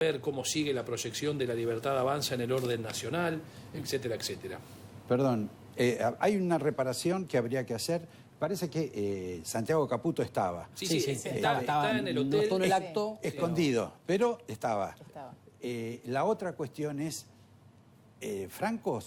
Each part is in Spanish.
ver cómo sigue la proyección de La Libertad Avanza en el orden nacional, etcétera, etcétera. Perdón, hay una reparación que habría que hacer. Parece que Santiago Caputo estaba. Sí, estaba en el hotel. No estuvo en el acto. Escondido, pero estaba. La otra cuestión es, Franco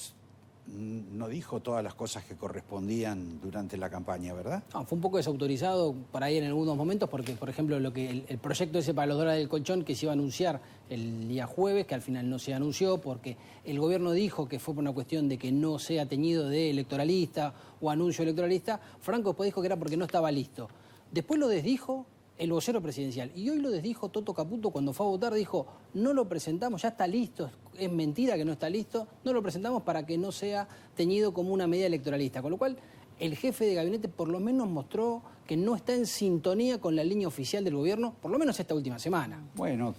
no dijo todas las cosas que correspondían durante la campaña, ¿verdad? No, fue un poco desautorizado por ahí en algunos momentos porque, por ejemplo, el proyecto ese para los dólares del colchón que se iba a anunciar el día jueves, que al final no se anunció porque el gobierno dijo que fue por una cuestión de que no sea teñido de electoralista o anuncio electoralista, Franco después dijo que era porque no estaba listo. Después lo desdijo el vocero presidencial. Y hoy lo desdijo Toto Caputo cuando fue a votar, dijo, no lo presentamos, ya está listo, es mentira que no está listo, no lo presentamos para que no sea teñido como una medida electoralista. Con lo cual, el jefe de gabinete por lo menos mostró que no está en sintonía con la línea oficial del gobierno, por lo menos esta última semana. Bueno,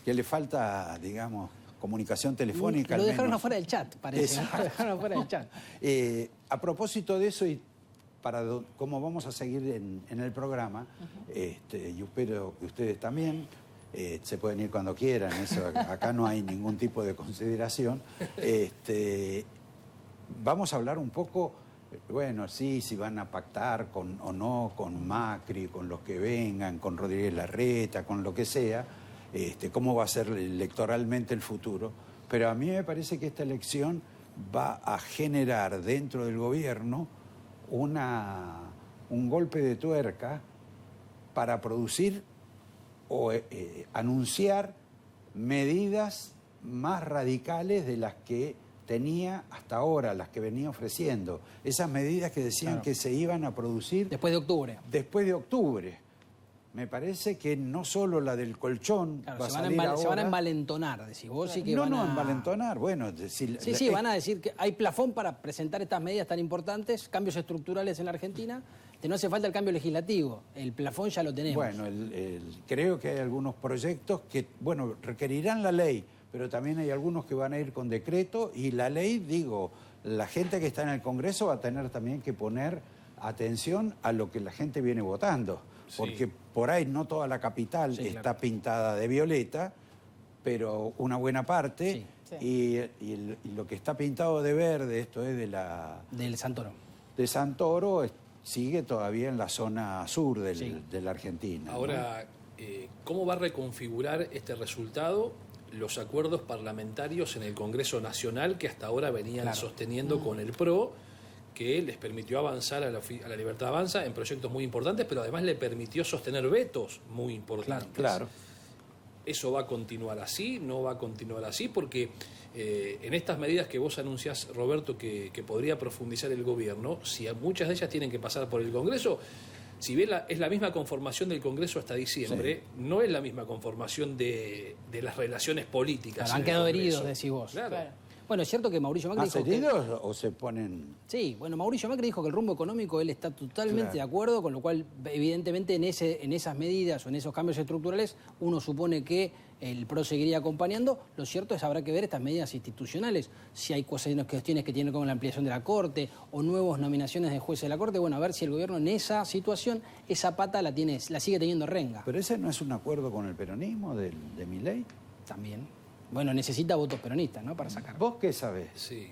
que le falta, digamos, comunicación telefónica. Lo dejaron afuera del chat, parece. Exacto. Lo dejaron afuera del chat. A propósito de eso y para cómo vamos a seguir en el programa, yo espero que ustedes también se pueden ir cuando quieran, eso, acá no hay ningún tipo de consideración. Vamos a hablar un poco, bueno, sí, si van a pactar o no con Macri, con los que vengan, con Rodríguez Larreta, con lo que sea, cómo va a ser electoralmente el futuro. Pero a mí me parece que esta elección va a generar dentro del gobierno un golpe de tuerca para producir o anunciar medidas más radicales de las que tenía hasta ahora, las que venía ofreciendo. Esas medidas que decían que se iban a producir después de octubre. Después de octubre. Me parece que no solo la del colchón va a salir ahora. Se van a envalentonar, decís vos. Sí que no, envalentonar, bueno. Sí, van a decir que hay plafón para presentar estas medidas tan importantes, cambios estructurales en la Argentina, que no hace falta el cambio legislativo, el plafón ya lo tenemos. Bueno, creo que hay algunos proyectos que, bueno, requerirán la ley, pero también hay algunos que van a ir con decreto y la ley, digo, la gente que está en el Congreso va a tener también que poner atención a lo que la gente viene votando. Porque por ahí no toda la capital está pintada de violeta, pero una buena parte, y lo que está pintado de verde, esto es del Santoro. De Santoro, sigue todavía en la zona sur de la Argentina. Ahora, ¿cómo va a reconfigurar este resultado los acuerdos parlamentarios en el Congreso Nacional que hasta ahora venían sosteniendo con el PRO, que les permitió avanzar a la Libertad Avanza en proyectos muy importantes, pero además le permitió sostener vetos muy importantes? Claro. ¿Eso va a continuar así? ¿No va a continuar así? Porque en estas medidas que vos anunciás, Roberto, que podría profundizar el gobierno, si muchas de ellas tienen que pasar por el Congreso, si bien es la misma conformación del Congreso hasta diciembre, no es la misma conformación de las relaciones políticas. Han quedado heridos, decís vos. Claro. Bueno, es cierto que Mauricio Macri dijo heridos o se ponen...? Sí, bueno, Mauricio Macri dijo que el rumbo económico él está totalmente de acuerdo, con lo cual, evidentemente, en esas medidas o en esos cambios estructurales, uno supone que el PRO seguiría acompañando. Lo cierto es habrá que ver estas medidas institucionales, si hay cuestiones que tienen que ver con la ampliación de la Corte o nuevas nominaciones de jueces de la Corte. Bueno, a ver si el gobierno en esa situación, esa pata la sigue teniendo renga. ¿Pero ese no es un acuerdo con el peronismo de Milei? También. Bueno, necesita votos peronistas, ¿no? Para sacar. ¿Vos qué sabés? Sí.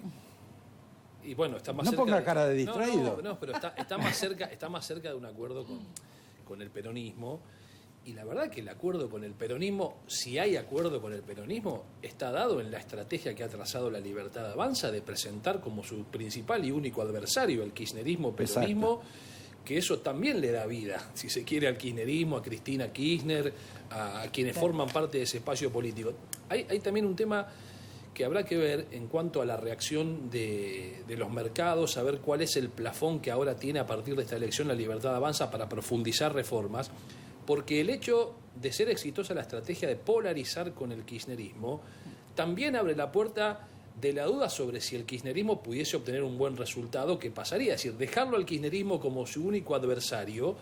Y bueno, está más no cerca... No ponga cara de distraído. No, pero está más cerca de un acuerdo con el peronismo. Y la verdad que el acuerdo con el peronismo, si hay acuerdo con el peronismo, está dado en la estrategia que ha trazado la Libertad Avanza de presentar como su principal y único adversario el kirchnerismo-peronismo. Que eso también le da vida, si se quiere, al kirchnerismo, a Cristina Kirchner, a quienes forman parte de ese espacio político. Hay también un tema que habrá que ver en cuanto a la reacción de los mercados, a ver cuál es el plafón que ahora tiene a partir de esta elección la Libertad Avanza para profundizar reformas, porque el hecho de ser exitosa la estrategia de polarizar con el kirchnerismo también abre la puerta de la duda sobre si el kirchnerismo pudiese obtener un buen resultado, ¿qué pasaría? Es decir, dejarlo al kirchnerismo como su único adversario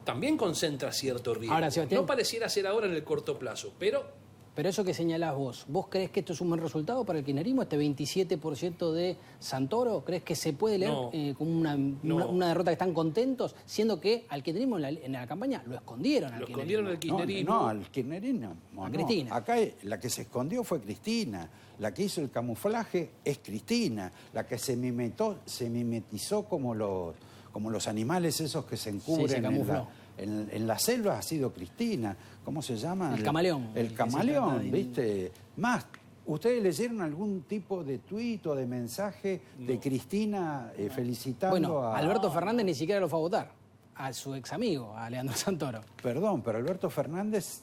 también concentra cierto riesgo. Ahora, Sebastián, no pareciera ser ahora en el corto plazo, pero Pero eso que señalás ¿vos creés que esto es un buen resultado para el kirchnerismo, este 27% de Santoro? ¿Crees que se puede leer como una derrota que están contentos, siendo que al kirchnerismo en la campaña lo escondieron? Lo escondieron al kirchnerismo. No, al kirchnerismo. A Cristina. Acá la que se escondió fue Cristina. La que hizo el camuflaje es Cristina. La que se mimetizó como los animales esos que se encubren se camufló. en la selva ha sido Cristina. ¿Cómo se llama? El camaleón. El camaleón, ¿viste? Más, ¿ustedes leyeron algún tipo de tuit o de mensaje de Cristina felicitando a... Alberto Fernández ni siquiera lo fue a votar, a su ex amigo, a Leandro Santoro. Perdón, pero Alberto Fernández,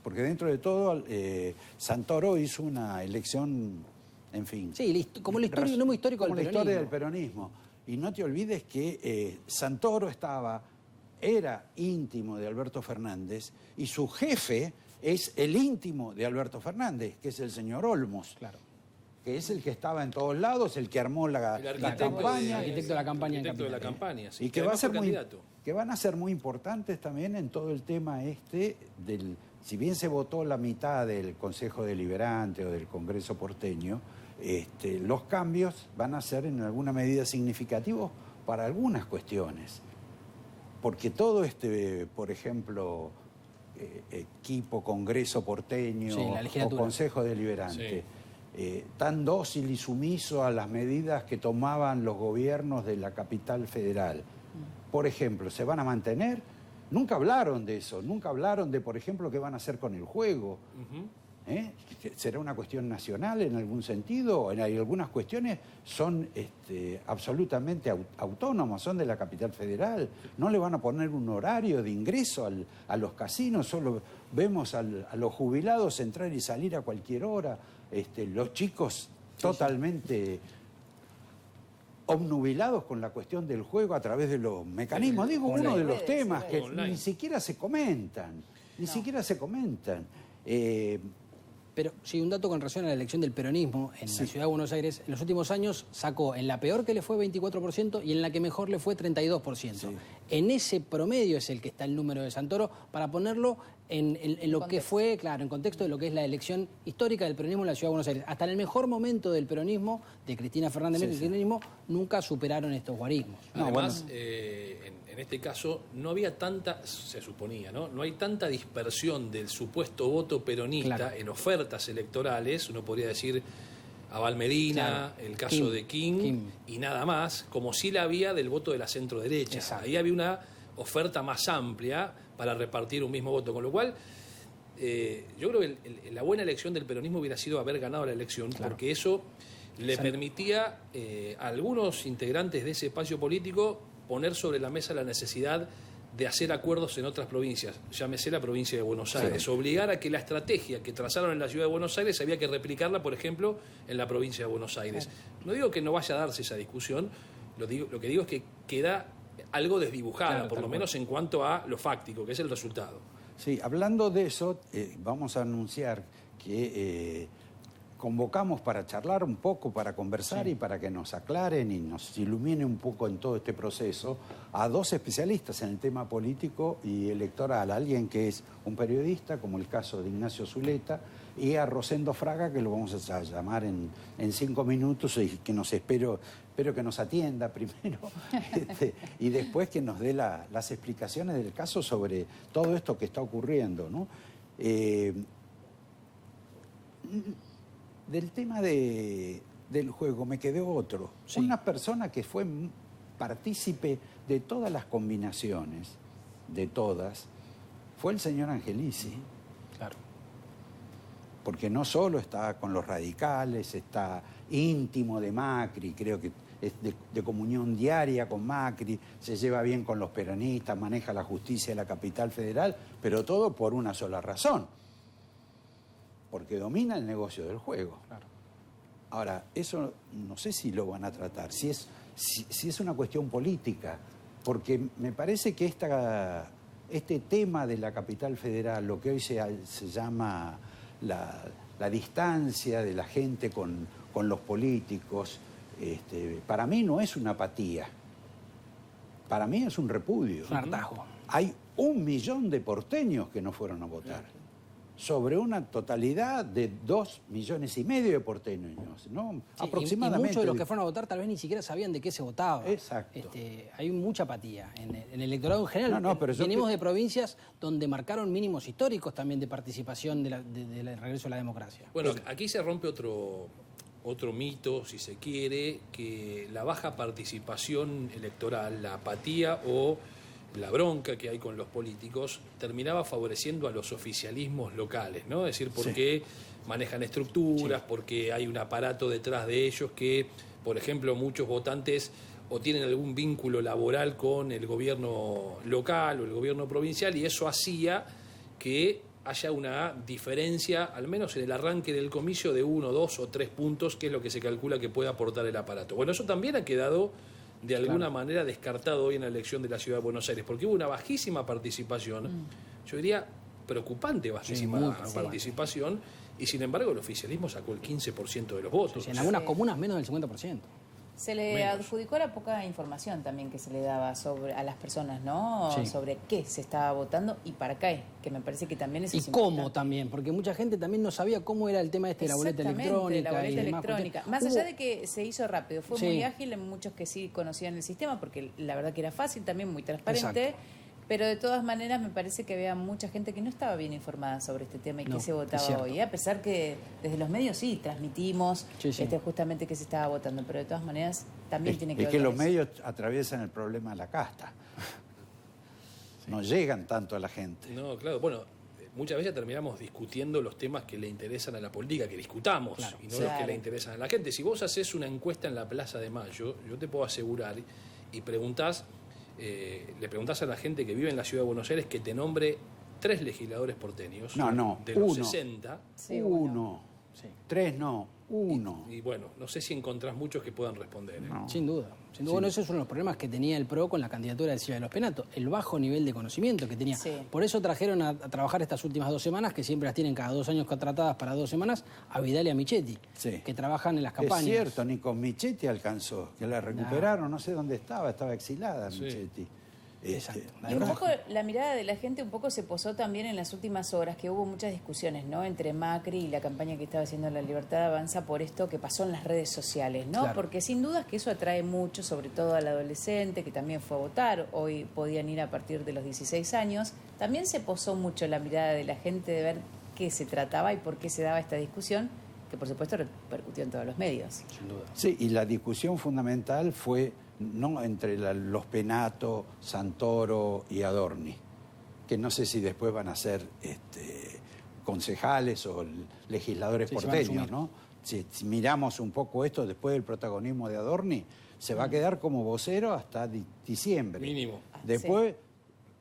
porque dentro de todo Santoro hizo una elección, en fin... Sí, como el nuevo histórico como del la peronismo. historia del peronismo. Y no te olvides que Santoro era íntimo de Alberto Fernández y su jefe es el íntimo de Alberto Fernández, que es el señor Olmos. Claro. Que es el que estaba en todos lados, el que armó la campaña. Arquitecto de la campaña en Arquitecto de la Capital. campaña, sí. Y que van Además a ser muy importantes también en todo el tema si bien se votó la mitad del Consejo Deliberante o del Congreso porteño, los cambios van a ser en alguna medida significativos para algunas cuestiones. Porque todo por ejemplo, equipo, Congreso porteño o Consejo Deliberante, tan dócil y sumiso a las medidas que tomaban los gobiernos de la capital federal. Por ejemplo, ¿se van a mantener? Nunca hablaron de eso, nunca hablaron de, por ejemplo, qué van a hacer con el juego. ¿Será una cuestión nacional en algún sentido? En algunas cuestiones son absolutamente autónomas, son de la capital federal. No le van a poner un horario de ingreso a los casinos, solo vemos a los jubilados entrar y salir a cualquier hora. Los chicos totalmente obnubilados con la cuestión del juego a través de los mecanismos. Digo, uno de los temas que ni siquiera se comentan, Pero sí, un dato con relación a la elección del peronismo en la Ciudad de Buenos Aires, en los últimos años sacó en la peor que le fue 24% y en la que mejor le fue 32%. Sí. En ese promedio es el que está el número de Santoro, para ponerlo en lo que fue, claro, en contexto de lo que es la elección histórica del peronismo en la Ciudad de Buenos Aires. Hasta en el mejor momento del peronismo, de Cristina Fernández y el kirchnerismo, nunca superaron estos guarismos. Además, en este caso, no había tanta, se suponía, ¿no? No hay tanta dispersión del supuesto voto peronista en ofertas electorales, uno podría decir Abal Medina, el caso de King y nada más, como si la había del voto de la centro-derecha. Exacto. Ahí había una oferta más amplia para repartir un mismo voto, con lo cual yo creo que la buena elección del peronismo hubiera sido haber ganado la elección, porque eso le permitía a algunos integrantes de ese espacio político poner sobre la mesa la necesidad de hacer acuerdos en otras provincias, llámese la provincia de Buenos Aires, obligar a que la estrategia que trazaron en la ciudad de Buenos Aires había que replicarla, por ejemplo, en la provincia de Buenos Aires. No digo que no vaya a darse esa discusión, lo que digo es que queda algo desdibujada, por lo menos en cuanto a lo fáctico, que es el resultado. Sí, hablando de eso, vamos a anunciar que convocamos para charlar un poco, para conversar y para que nos aclaren y nos ilumine un poco en todo este proceso a dos especialistas en el tema político y electoral. Alguien que es un periodista, como el caso de Ignacio Zuleta, y a Rosendo Fraga, que lo vamos a llamar en 5 minutos y que espero que nos atienda primero y después que nos dé las explicaciones del caso sobre todo esto que está ocurriendo, ¿no? Del tema del juego me quedó otro. Una persona que fue partícipe de todas las combinaciones, de todas, fue el señor Angelici. Claro. Porque no solo está con los radicales, está íntimo de Macri, creo que es de comunión diaria con Macri, se lleva bien con los peronistas, maneja la justicia de la capital federal, pero todo por una sola razón: porque domina el negocio del juego. Claro. Ahora, eso no sé si lo van a tratar, si es una cuestión política, porque me parece que este tema de la capital federal, lo que hoy se llama la distancia de la gente con los políticos, para mí no es una apatía, para mí es un repudio. Un hartazgo. Hay 1 millón de porteños que no fueron a votar. sobre una totalidad de 2,5 millones de porteños, ¿no? Sí, aproximadamente. Y muchos de los que fueron a votar tal vez ni siquiera sabían de qué se votaba. Exacto. Hay mucha apatía en el electorado en general. No, pero venimos de provincias donde marcaron mínimos históricos también de participación del regreso a la democracia. Bueno, aquí se rompe otro mito, si se quiere, que la baja participación electoral, la apatía o la bronca que hay con los políticos terminaba favoreciendo a los oficialismos locales, ¿no? Es decir, porque manejan estructuras, porque hay un aparato detrás de ellos que, por ejemplo, muchos votantes o tienen algún vínculo laboral con el gobierno local o el gobierno provincial, y eso hacía que haya una diferencia, al menos en el arranque del comicio, de 1, 2 o 3 puntos, que es lo que se calcula que puede aportar el aparato. Bueno, eso también ha quedado de alguna manera descartado hoy en la elección de la Ciudad de Buenos Aires, porque hubo una bajísima participación, yo diría preocupante bajísima participación, y sin embargo el oficialismo sacó el 15% de los votos. En algunas comunas menos del 50%. Se le adjudicó la poca información también que se le daba a las personas, ¿no? Sí. Sobre qué se estaba votando y para qué, que me parece que también eso Y es cómo importante. también, porque mucha gente también no sabía cómo era el tema de la boleta electrónica. La boleta y demás electrónica. cuestiones. Más allá de que se hizo rápido, fue Sí. muy ágil en muchos que sí conocían el sistema, porque la verdad que era fácil también, muy transparente. Exacto. Pero de todas maneras me parece que había mucha gente que no estaba bien informada sobre este tema y No, qué se es votaba cierto. hoy. A pesar que desde los medios sí transmitimos Sí. justamente qué se estaba votando, pero de todas maneras también tiene que Es ver que con los eso. medios atraviesan el problema de la casta. No llegan tanto a la gente. No, claro, bueno, muchas veces terminamos discutiendo los temas que le interesan a la política, que discutamos, Claro. y no los que le interesan a la gente. Si vos haces una encuesta en la Plaza de Mayo, yo te puedo asegurar, y preguntás, le preguntás a la gente que vive en la Ciudad de Buenos Aires que te nombre 3 legisladores porteños. No, de los uno. 60. Sí, uno. Sí. 3 no, 1. Y bueno, no sé si encontrás muchos que puedan responder. ¿eh? No. Sin duda. Bueno, ese es uno de los problemas que tenía el PRO con la candidatura de Silvia de los Penato, el bajo nivel de conocimiento que tenía. Sí. Por eso trajeron a trabajar estas últimas 2 semanas, que siempre las tienen cada 2 años contratadas para 2 semanas, a Vidal y a Michetti, Sí. que trabajan en las Es campañas. cierto, ni con Michetti alcanzó, que la recuperaron, no sé dónde estaba exilada Sí. Michetti. Exacto. Y un poco la mirada de la gente un poco se posó también en las últimas horas, que hubo muchas discusiones, ¿no? Entre Macri y la campaña que estaba haciendo La Libertad Avanza por esto que pasó en las redes sociales, ¿no? Claro. Porque sin dudas que eso atrae mucho, sobre todo al adolescente que también fue a votar, hoy podían ir a partir de los 16 años. También se posó mucho la mirada de la gente de ver qué se trataba y por qué se daba esta discusión, que por supuesto repercutió en todos los medios. Sin duda. Sí, y la discusión fundamental fue no entre los Penato, Santoro y Adorni, que no sé si después van a ser concejales o legisladores Sí, se van a porteños, asumir. ¿no? Si miramos un poco esto después del protagonismo de Adorni, se va a quedar como vocero hasta diciembre. Mínimo. Después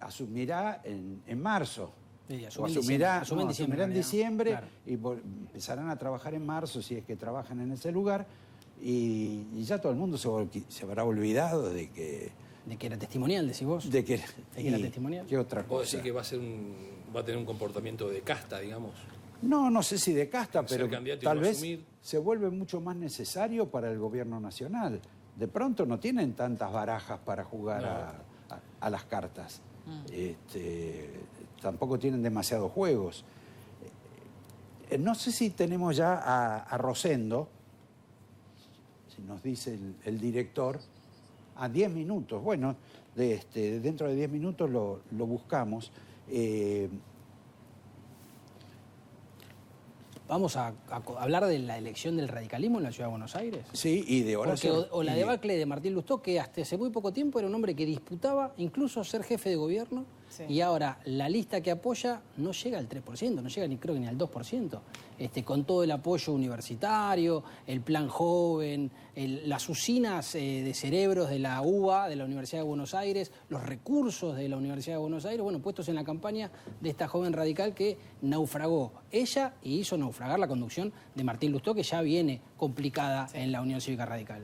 asumirá en marzo. Sí, O asume en asumirá, diciembre. Asume en no, diciembre, asumirá en en realidad. diciembre Claro. y empezarán a trabajar en marzo, si es que trabajan en ese lugar, y ya todo el mundo se habrá olvidado de que... De que era testimonial, decís vos. De que, que era testimonial. ¿Qué otra Vos cosa? decís que va a tener un comportamiento de casta, digamos. No sé si de casta, Ser pero candidato y tal no vez asumir. se vuelve mucho más necesario para el gobierno nacional. De pronto no tienen tantas barajas para jugar a las cartas. Tampoco tienen demasiados juegos. No sé si tenemos ya a Rosendo, si nos dice el director, a 10 minutos. Bueno, dentro de 10 minutos lo buscamos. Vamos a hablar de la elección del radicalismo en la Ciudad de Buenos Aires. Sí, y de Porque, Horacio. o la debacle de Martín Lustó, que hasta hace muy poco tiempo era un hombre que disputaba incluso ser jefe de gobierno, Sí. y ahora la lista que apoya no llega al 3%, no llega ni creo que ni al 2%, con todo el apoyo universitario, el plan joven, las usinas de cerebros de la UBA, de la Universidad de Buenos Aires, los recursos de la Universidad de Buenos Aires, bueno, puestos en la campaña de esta joven radical que naufragó ella y hizo naufragar la conducción de Martín Lustó, que ya viene complicada en la Unión Cívica Radical.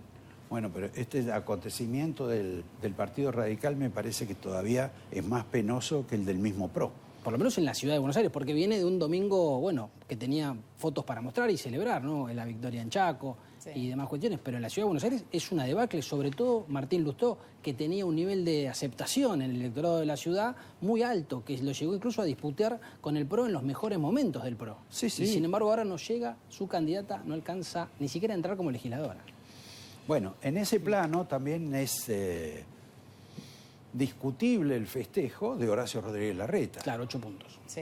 Bueno, pero este acontecimiento del Partido Radical me parece que todavía es más penoso que el del mismo PRO. por lo menos en la ciudad de Buenos Aires, porque viene de un domingo, bueno, que tenía fotos para mostrar y celebrar, ¿no? La victoria en Chaco y demás cuestiones, pero en la ciudad de Buenos Aires es una debacle, sobre todo Martín Lustó, que tenía un nivel de aceptación en el electorado de la ciudad muy alto, que lo llegó incluso a disputar con el PRO en los mejores momentos del PRO. Sí. Y sin embargo ahora no llega, su candidata no alcanza ni siquiera a entrar como legisladora. Bueno, en ese plano también es discutible el festejo de Horacio Rodríguez Larreta. Claro, 8 puntos. Sí.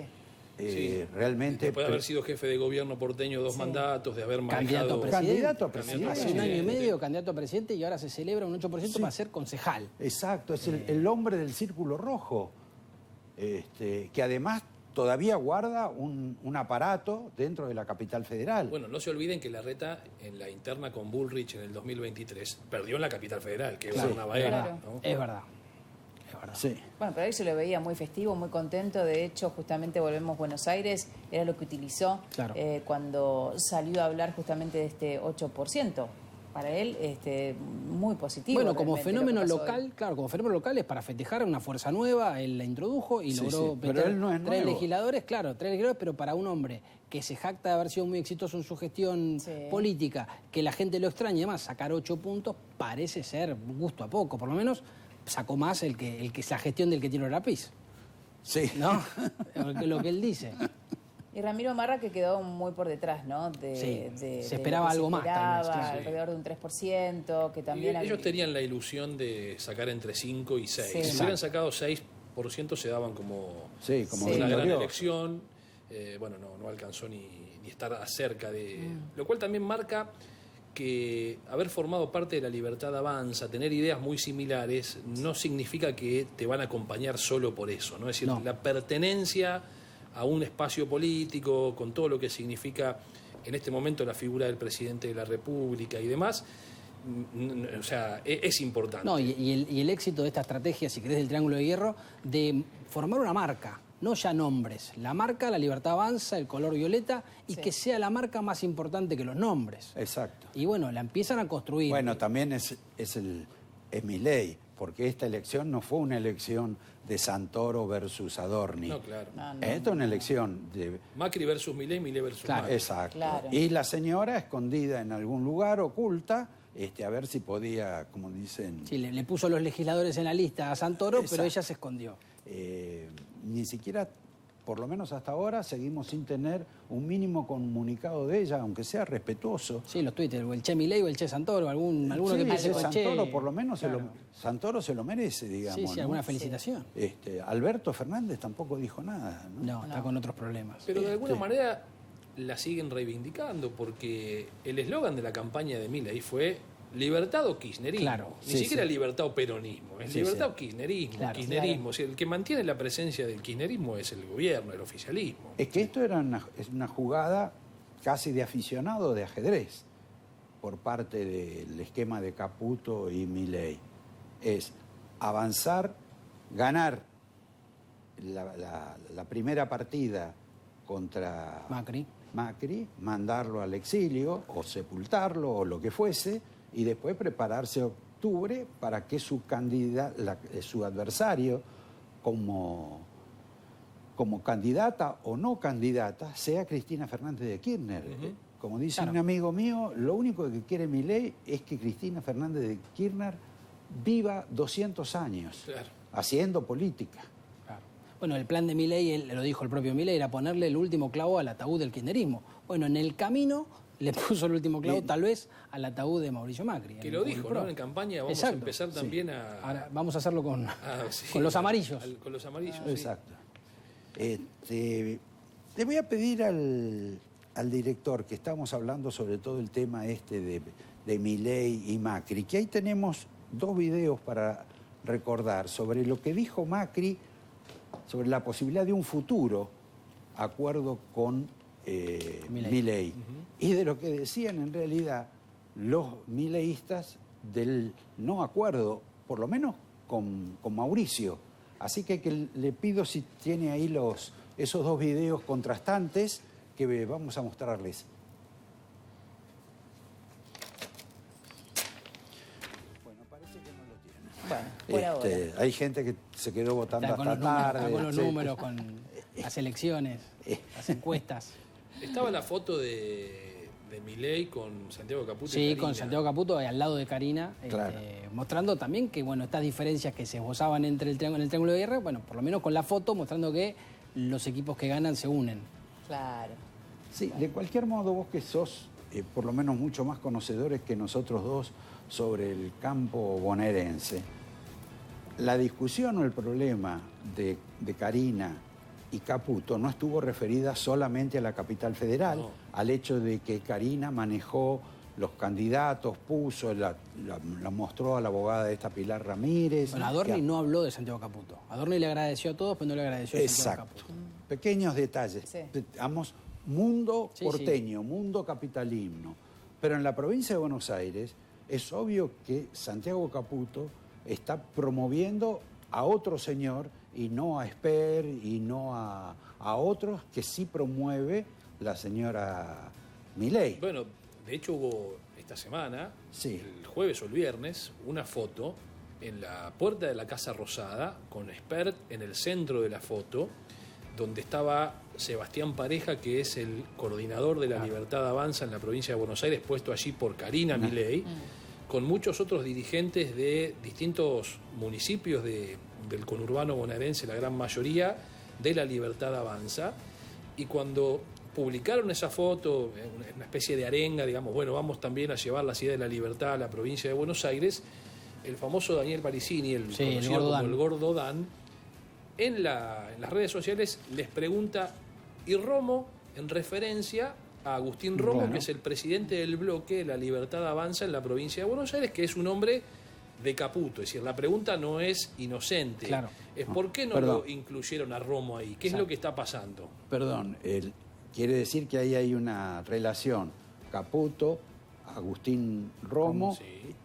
Realmente... Después de haber sido jefe de gobierno porteño 2 mandatos, de haber manejado... Candidato a presidente. Hace un año y medio candidato a presidente y ahora se celebra un 8% para ser concejal. Exacto, es el hombre del círculo rojo, que además todavía guarda un aparato dentro de la capital federal. Bueno, no se olviden que Larreta en la interna con Bullrich en el 2023 perdió en la capital federal, que es una Claro. ¿no? Es verdad. Sí. Bueno, pero ahí se lo veía muy festivo, muy contento. De hecho, justamente Volvemos a Buenos Aires era lo que utilizó cuando salió a hablar justamente de este 8%. Para él, muy positivo. Bueno, como fenómeno lo que pasó local, hoy. claro, como fenómeno local es para festejar una fuerza nueva, él la introdujo y logró pero meter él no es 3 nuevo. legisladores, pero para un hombre que se jacta de haber sido muy exitoso en su gestión política, que la gente lo extraña, además sacar 8 puntos parece ser gusto a poco, por lo menos sacó más el que la gestión del que tiene Rapiz, Sí. ¿no? lo que él dice. Y Ramiro Marra que quedó muy por detrás, ¿no? Se de esperaba lo que algo se más, tal vez, esperaba, claro. alrededor de un 3%, que también... Ellos tenían la ilusión de sacar entre 5 y 6. Sí. Si hubieran sacado 6%, se daban como como una gran victorioso. elección. Bueno, no alcanzó ni estar cerca de... Lo cual también marca que haber formado parte de la Libertad Avanza, tener ideas muy similares, no significa que te van a acompañar solo por eso, ¿no? Es decir, la pertenencia a un espacio político, con todo lo que significa en este momento la figura del presidente de la República y demás, o sea, es importante. No, y el éxito de esta estrategia, si querés, del Triángulo de Hierro, de formar una marca, no ya nombres. La marca, la Libertad Avanza, el color violeta, y que sea la marca más importante que los nombres. Exacto. Y bueno, la empiezan a construir. Bueno, también es Milei, porque esta elección no fue una elección de Santoro versus Adorni. No, claro. Esta es una elección de... Macri versus Milei, Milei versus Claro. Macri. Exacto. Claro. Y la señora escondida en algún lugar, oculta, a ver si podía, como dicen... Sí, le puso los legisladores en la lista a Santoro, Exacto. pero ella se escondió. Ni siquiera, por lo menos hasta ahora, seguimos sin tener un mínimo comunicado de ella, aunque sea respetuoso. Sí, los Twitter, o el Che Milei o el Che Santoro, alguno que empiece con Che. Santoro por lo menos Claro. Santoro se lo merece, digamos. Sí, ¿no? alguna felicitación. Alberto Fernández tampoco dijo nada, ¿no? No, está con otros problemas. Pero de alguna manera la siguen reivindicando, porque el eslogan de la campaña de Milei fue libertad o kirchnerismo. Claro. Ni Sí, siquiera sí. libertad o peronismo, es Sí, libertad sí. o kirchnerismo. Claro, kirchnerismo. O sea, el que mantiene la presencia del kirchnerismo es el gobierno, el oficialismo. Es que esto era es una jugada casi de aficionado de ajedrez por parte del esquema de Caputo y Milei. Es avanzar, ganar la primera partida contra Macri, mandarlo al exilio o sepultarlo o lo que fuese, y después prepararse octubre para que su adversario como candidata o no candidata sea Cristina Fernández de Kirchner. Como dice un amigo mío, lo único que quiere Milei es que Cristina Fernández de Kirchner viva 200 años haciendo política. Claro. Bueno, el plan de Milei, lo dijo el propio Milei, era ponerle el último clavo al ataúd del kirchnerismo. Bueno, en el camino le puso el último clavo, tal vez, al ataúd de Mauricio Macri. Que lo dijo, ¿no? En campaña vamos a empezar también a... Ahora vamos a hacerlo con sí, los amarillos. Con los amarillos, Exacto. Le voy a pedir al director, que estamos hablando sobre todo el tema de Milei y Macri, que ahí tenemos 2 videos para recordar sobre lo que dijo Macri sobre la posibilidad de un futuro acuerdo con Milei. Y de lo que decían en realidad los mileístas del no acuerdo, por lo menos con Mauricio. Así que le pido si tiene ahí esos 2 videos contrastantes que vamos a mostrarles. Bueno, parece que no lo tienen. Bueno, por ahora. Hay gente que se quedó votando Está con hasta los números, tarde. está con los sí. números, con... las elecciones, las encuestas. Estaba la foto de Milei con Santiago Caputo. Sí, con Santiago Caputo al lado de Karina, Claro. mostrando también que, bueno, estas diferencias que se esbozaban entre en el Triángulo de Guerra, bueno, por lo menos con la foto, mostrando que los equipos que ganan se unen. Claro. Sí, de cualquier modo, vos que sos por lo menos mucho más conocedores que nosotros dos sobre el campo bonaerense, la discusión o el problema de Karina y Caputo no estuvo referida solamente a la capital federal, No. al hecho de que Karina manejó los candidatos, puso, la mostró a la abogada de esta Pilar Ramírez. Bueno, Adorni que- no habló de Santiago Caputo. Adorni le agradeció a todos, pero no le agradeció a Santiago Exacto. Caputo. Pequeños detalles. Sí. Digamos, mundo Sí, porteño, mundo capitalismo. Pero en la provincia de Buenos Aires es obvio que Santiago Caputo está promoviendo a otro señor y no a Esper y no a otros que sí promueve la señora Milei. Bueno, de hecho hubo esta semana, Sí. el jueves o el viernes, una foto en la puerta de la Casa Rosada, con Spert en el centro de la foto, donde estaba Sebastián Pareja, que es el coordinador de la Libertad Avanza en la provincia de Buenos Aires, puesto allí por Karina Milei, con muchos otros dirigentes de distintos municipios del conurbano bonaerense, la gran mayoría, de la Libertad Avanza. Y cuando publicaron esa foto, una especie de arenga, digamos, bueno, vamos también a llevar la ciudad de la libertad a la provincia de Buenos Aires, el famoso Daniel Parisini, el Sí, el conocido Gordo como Dan. el Gordo Dan, en las redes sociales les pregunta, ¿y Romo? En referencia a Agustín Romo, Claro. que es el presidente del bloque de la Libertad Avanza en la provincia de Buenos Aires, que es un hombre de Caputo. Es decir, la pregunta no es inocente. Claro. Es ¿por qué no Perdón. lo incluyeron a Romo ahí? ¿Qué es lo que está pasando? Perdón, quiere decir que ahí hay una relación Caputo, Agustín Romo Sí.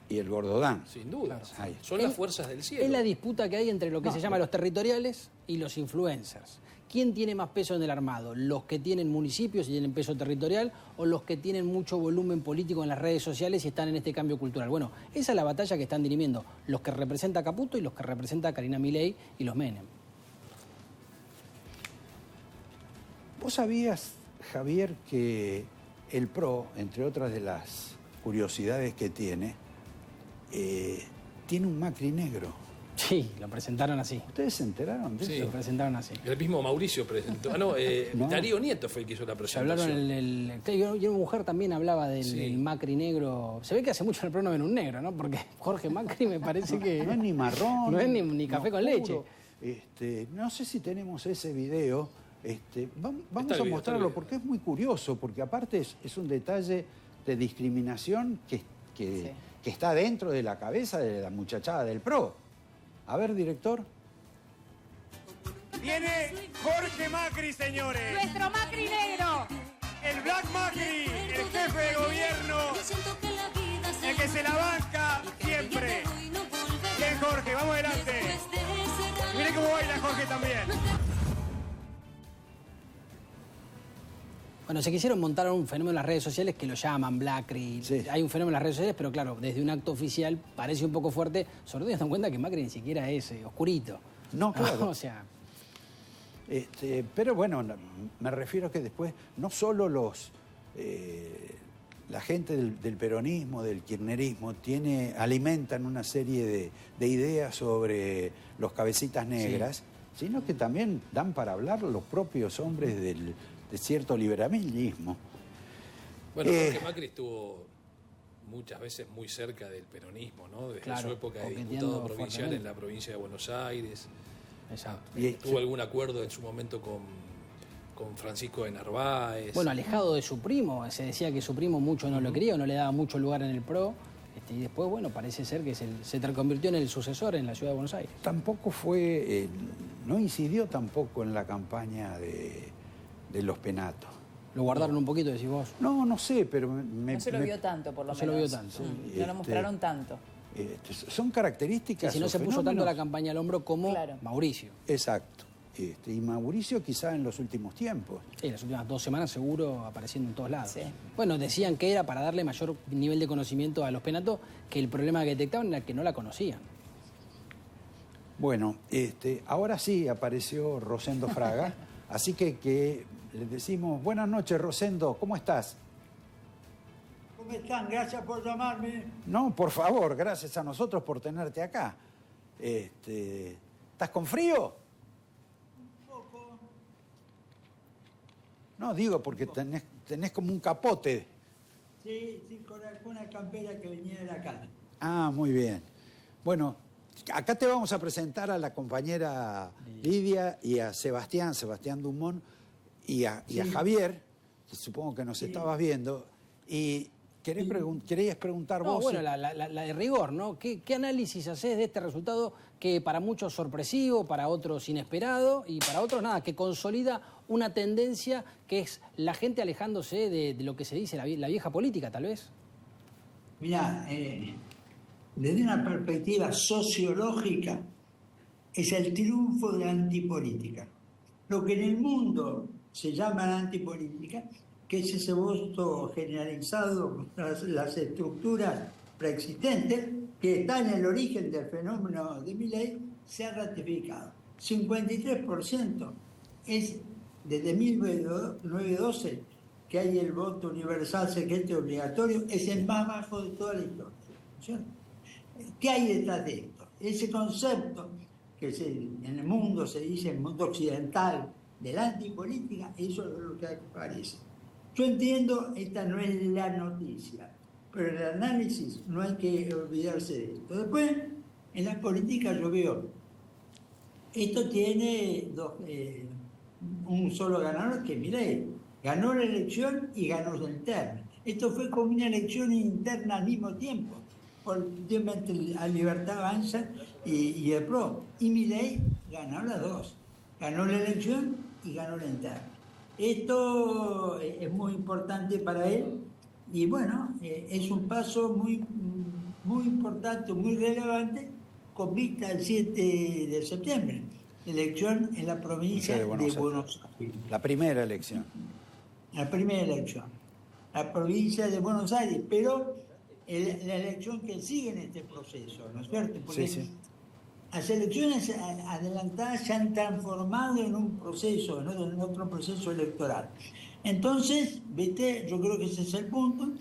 y el Gordodán. Sin duda. Ahí. Son Es- las fuerzas del cielo. Es la disputa que hay entre lo que se llama los territoriales y los influencers. ¿Quién tiene más peso en el armado? ¿Los que tienen municipios y tienen peso territorial o los que tienen mucho volumen político en las redes sociales y están en este cambio cultural? Bueno, esa es la batalla que están dirimiendo los que representa a Caputo y los que representa a Karina Milei y los Menem. ¿Vos sabías, Javier, que el PRO, entre otras de las curiosidades que tiene un Macri negro? Sí, lo presentaron así. ¿Ustedes se enteraron de Sí. eso? Lo presentaron así. El mismo Mauricio presentó. No. Darío Nieto fue el que hizo la Se hablaron presentación. y una mujer también hablaba del, Sí. del Macri negro. Se ve que hace mucho en el PRO no ven un negro, ¿no? Porque Jorge Macri me parece que No es ni marrón. no es ni café con oscuro. leche. No sé si tenemos ese video. Vamos Está el a video, está mostrarlo el video. porque es muy curioso, porque aparte es un detalle de discriminación que está dentro de la cabeza de la muchachada del PRO. A ver, director. Viene Jorge Macri, señores. Nuestro Macri negro. El Black Macri, el jefe de gobierno, el que se la banca siempre. Bien, Jorge, vamos adelante. Mire cómo baila Jorge también. Bueno, se quisieron montar un fenómeno en las redes sociales que lo llaman Blackri. Sí. Hay un fenómeno en las redes sociales, pero claro, desde un acto oficial parece un poco fuerte, sobre todo teniendo en cuenta que Macri ni siquiera es oscurito. No, claro. O sea, Pero bueno, me refiero a que después no solo la gente del peronismo, del kirchnerismo, alimentan una serie de ideas sobre los cabecitas negras, sino que también dan para hablar los propios hombres de cierto liberalismo. Bueno, Jorge Macri estuvo muchas veces muy cerca del peronismo, ¿no? Desde Claro, su época de coqueteando diputado provincial fuertemente. en la provincia de Buenos Aires. exacto. Y- Tuvo algún acuerdo en su momento con Francisco de Narváez. Bueno, alejado de su primo, se decía que su primo mucho no lo quería, o no le daba mucho lugar en el PRO, y después, bueno, parece ser que se convirtió en el sucesor en la ciudad de Buenos Aires. Tampoco no incidió tampoco en la campaña de los penatos. Lo guardaron un poquito, decís vos. No sé, pero No se lo vio tanto, por lo No se lo menos. vio tanto. No lo mostraron tanto. son características. Si no o se puso tanto fenómenos. la campaña al hombro como Claro. Mauricio. Exacto. Y Mauricio quizá en los últimos tiempos. Sí, las últimas 2 semanas seguro apareciendo en todos lados. Sí. Bueno, decían que era para darle mayor nivel de conocimiento a los penatos, que el problema que detectaban era que no la conocían. Bueno, ahora sí apareció Rosendo Fraga Así que les decimos, buenas noches, Rosendo, ¿cómo estás? ¿Cómo están? Gracias por llamarme. No, por favor, gracias a nosotros por tenerte acá. ¿Estás con frío? Un poco. No, digo, porque tenés como un capote. Sí, con una campera que venía de la casa. Ah, muy bien. Bueno, acá te vamos a presentar a la compañera Lidia y a Sebastián Dumont y a Javier, que supongo que nos estabas viendo, y querías preguntar vos. Bueno, la de rigor, ¿no? ¿Qué análisis haces de este resultado que para muchos sorpresivo, para otros inesperado y para otros nada, que consolida una tendencia que es la gente alejándose de lo que se dice la vieja política, tal vez? Mirá, desde una perspectiva sociológica, es el triunfo de la antipolítica. Lo que en el mundo se llama la antipolítica, que es ese voto generalizado contra las estructuras preexistentes que está en el origen del fenómeno de Milei, se ha ratificado. 53% es desde 1912 que hay el voto universal, secreto y obligatorio, es el más bajo de toda la historia, ¿cierto? ¿Qué hay detrás de esto? Ese concepto que en el mundo se dice, en el mundo occidental, de la antipolítica, eso es lo que aparece. Yo entiendo, esta no es la noticia, pero en el análisis no hay que olvidarse de esto. Después, en la política yo veo, esto tiene un solo ganador, que Milei. Ganó la elección y ganó la interna. Esto fue como una elección interna al mismo tiempo, entre la Libertad Avanza y el PRO. Y Milei ganó las dos. Ganó la elección y ganó la interna. Esto es muy importante para él y bueno, es un paso muy importante, muy relevante con vista al 7 de septiembre, elección en la provincia de Buenos Aires. La primera elección. La primera elección. La provincia de Buenos Aires, pero la elección que sigue en este proceso, ¿no es cierto? Porque sí. Las elecciones adelantadas se han transformado en un proceso, ¿no? En otro proceso electoral. Entonces, ¿viste? Yo creo que ese es el punto.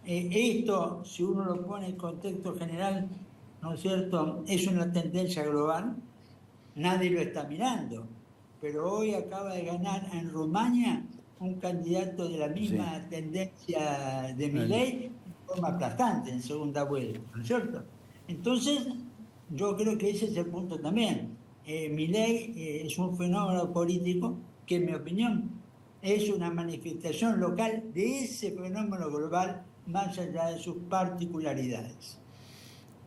Esto, si uno lo pone en contexto general, ¿no es cierto?, es una tendencia global. Nadie lo está mirando. Pero hoy acaba de ganar en Rumania un candidato de la misma tendencia de Milei de forma aplastante en segunda vuelta, ¿no es cierto? Entonces, yo creo que ese es el punto también. Milei es un fenómeno político que, en mi opinión, es una manifestación local de ese fenómeno global más allá de sus particularidades.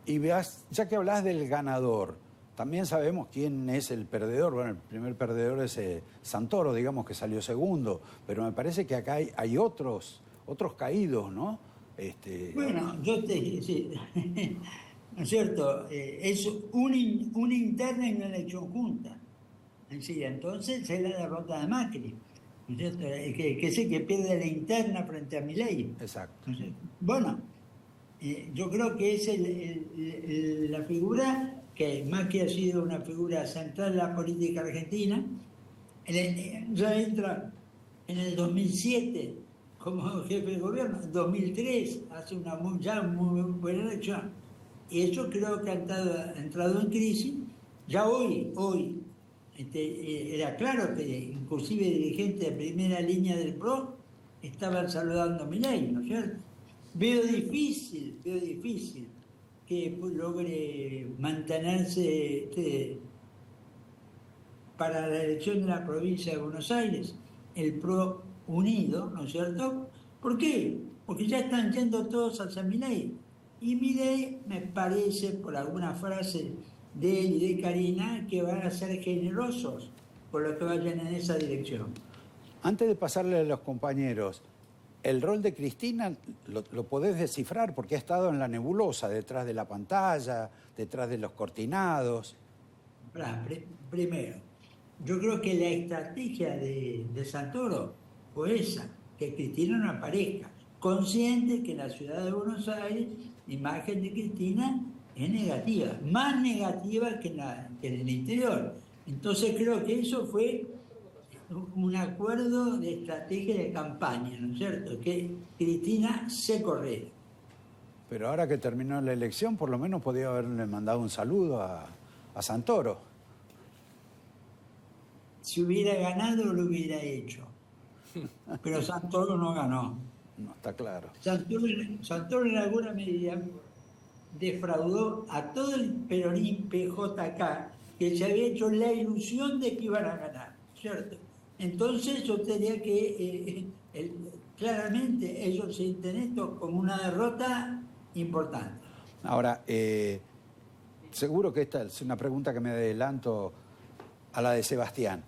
Y veas, ya que hablas del ganador, también sabemos quién es el perdedor. Bueno, el primer perdedor es Santoro, digamos que salió segundo, pero me parece que acá hay otros caídos, ¿no? Bueno, sí. ¿No es cierto? Es una interna y una elección junta. Sí, entonces es la derrota de Macri. ¿No es cierto? Que sé que pierde la interna frente a Milei. Exacto. Bueno, yo creo que es la figura que Macri ha sido una figura central en la política argentina. Ya entra en el 2007 como jefe de gobierno, en 2003 hace ya muy buena elección. Y eso creo que ha entrado en crisis. Ya hoy era claro que inclusive dirigentes de primera línea del PRO estaban saludando a Milei, ¿no es cierto? Veo difícil que logre mantenerse para la elección de la provincia de Buenos Aires el PRO unido, ¿no es cierto? ¿Por qué? Porque ya están yendo todos hacia Milei. Y Milei, me parece, por alguna frase de él y de Karina, que van a ser generosos por lo que vayan en esa dirección. Antes de pasarle a los compañeros, el rol de Cristina lo podés descifrar porque ha estado en la nebulosa, detrás de la pantalla, detrás de los cortinados. Primero, yo creo que la estrategia de Santoro fue esa, que Cristina no aparezca, consciente que en la ciudad de Buenos Aires la imagen de Cristina es negativa, más negativa que en el interior. Entonces creo que eso fue un acuerdo de estrategia de campaña, ¿no es cierto?, que Cristina se corrió. Pero ahora que terminó la elección, por lo menos podía haberle mandado un saludo a Santoro. Si hubiera ganado, lo hubiera hecho. Pero Santoro no ganó. No, está claro. Santoro en alguna medida defraudó a todo el peronismo PJK, que se había hecho la ilusión de que iban a ganar, ¿cierto? Entonces yo tenía que, claramente, ellos sienten esto como una derrota importante. Ahora, seguro que esta es una pregunta que me adelanto a la de Sebastián.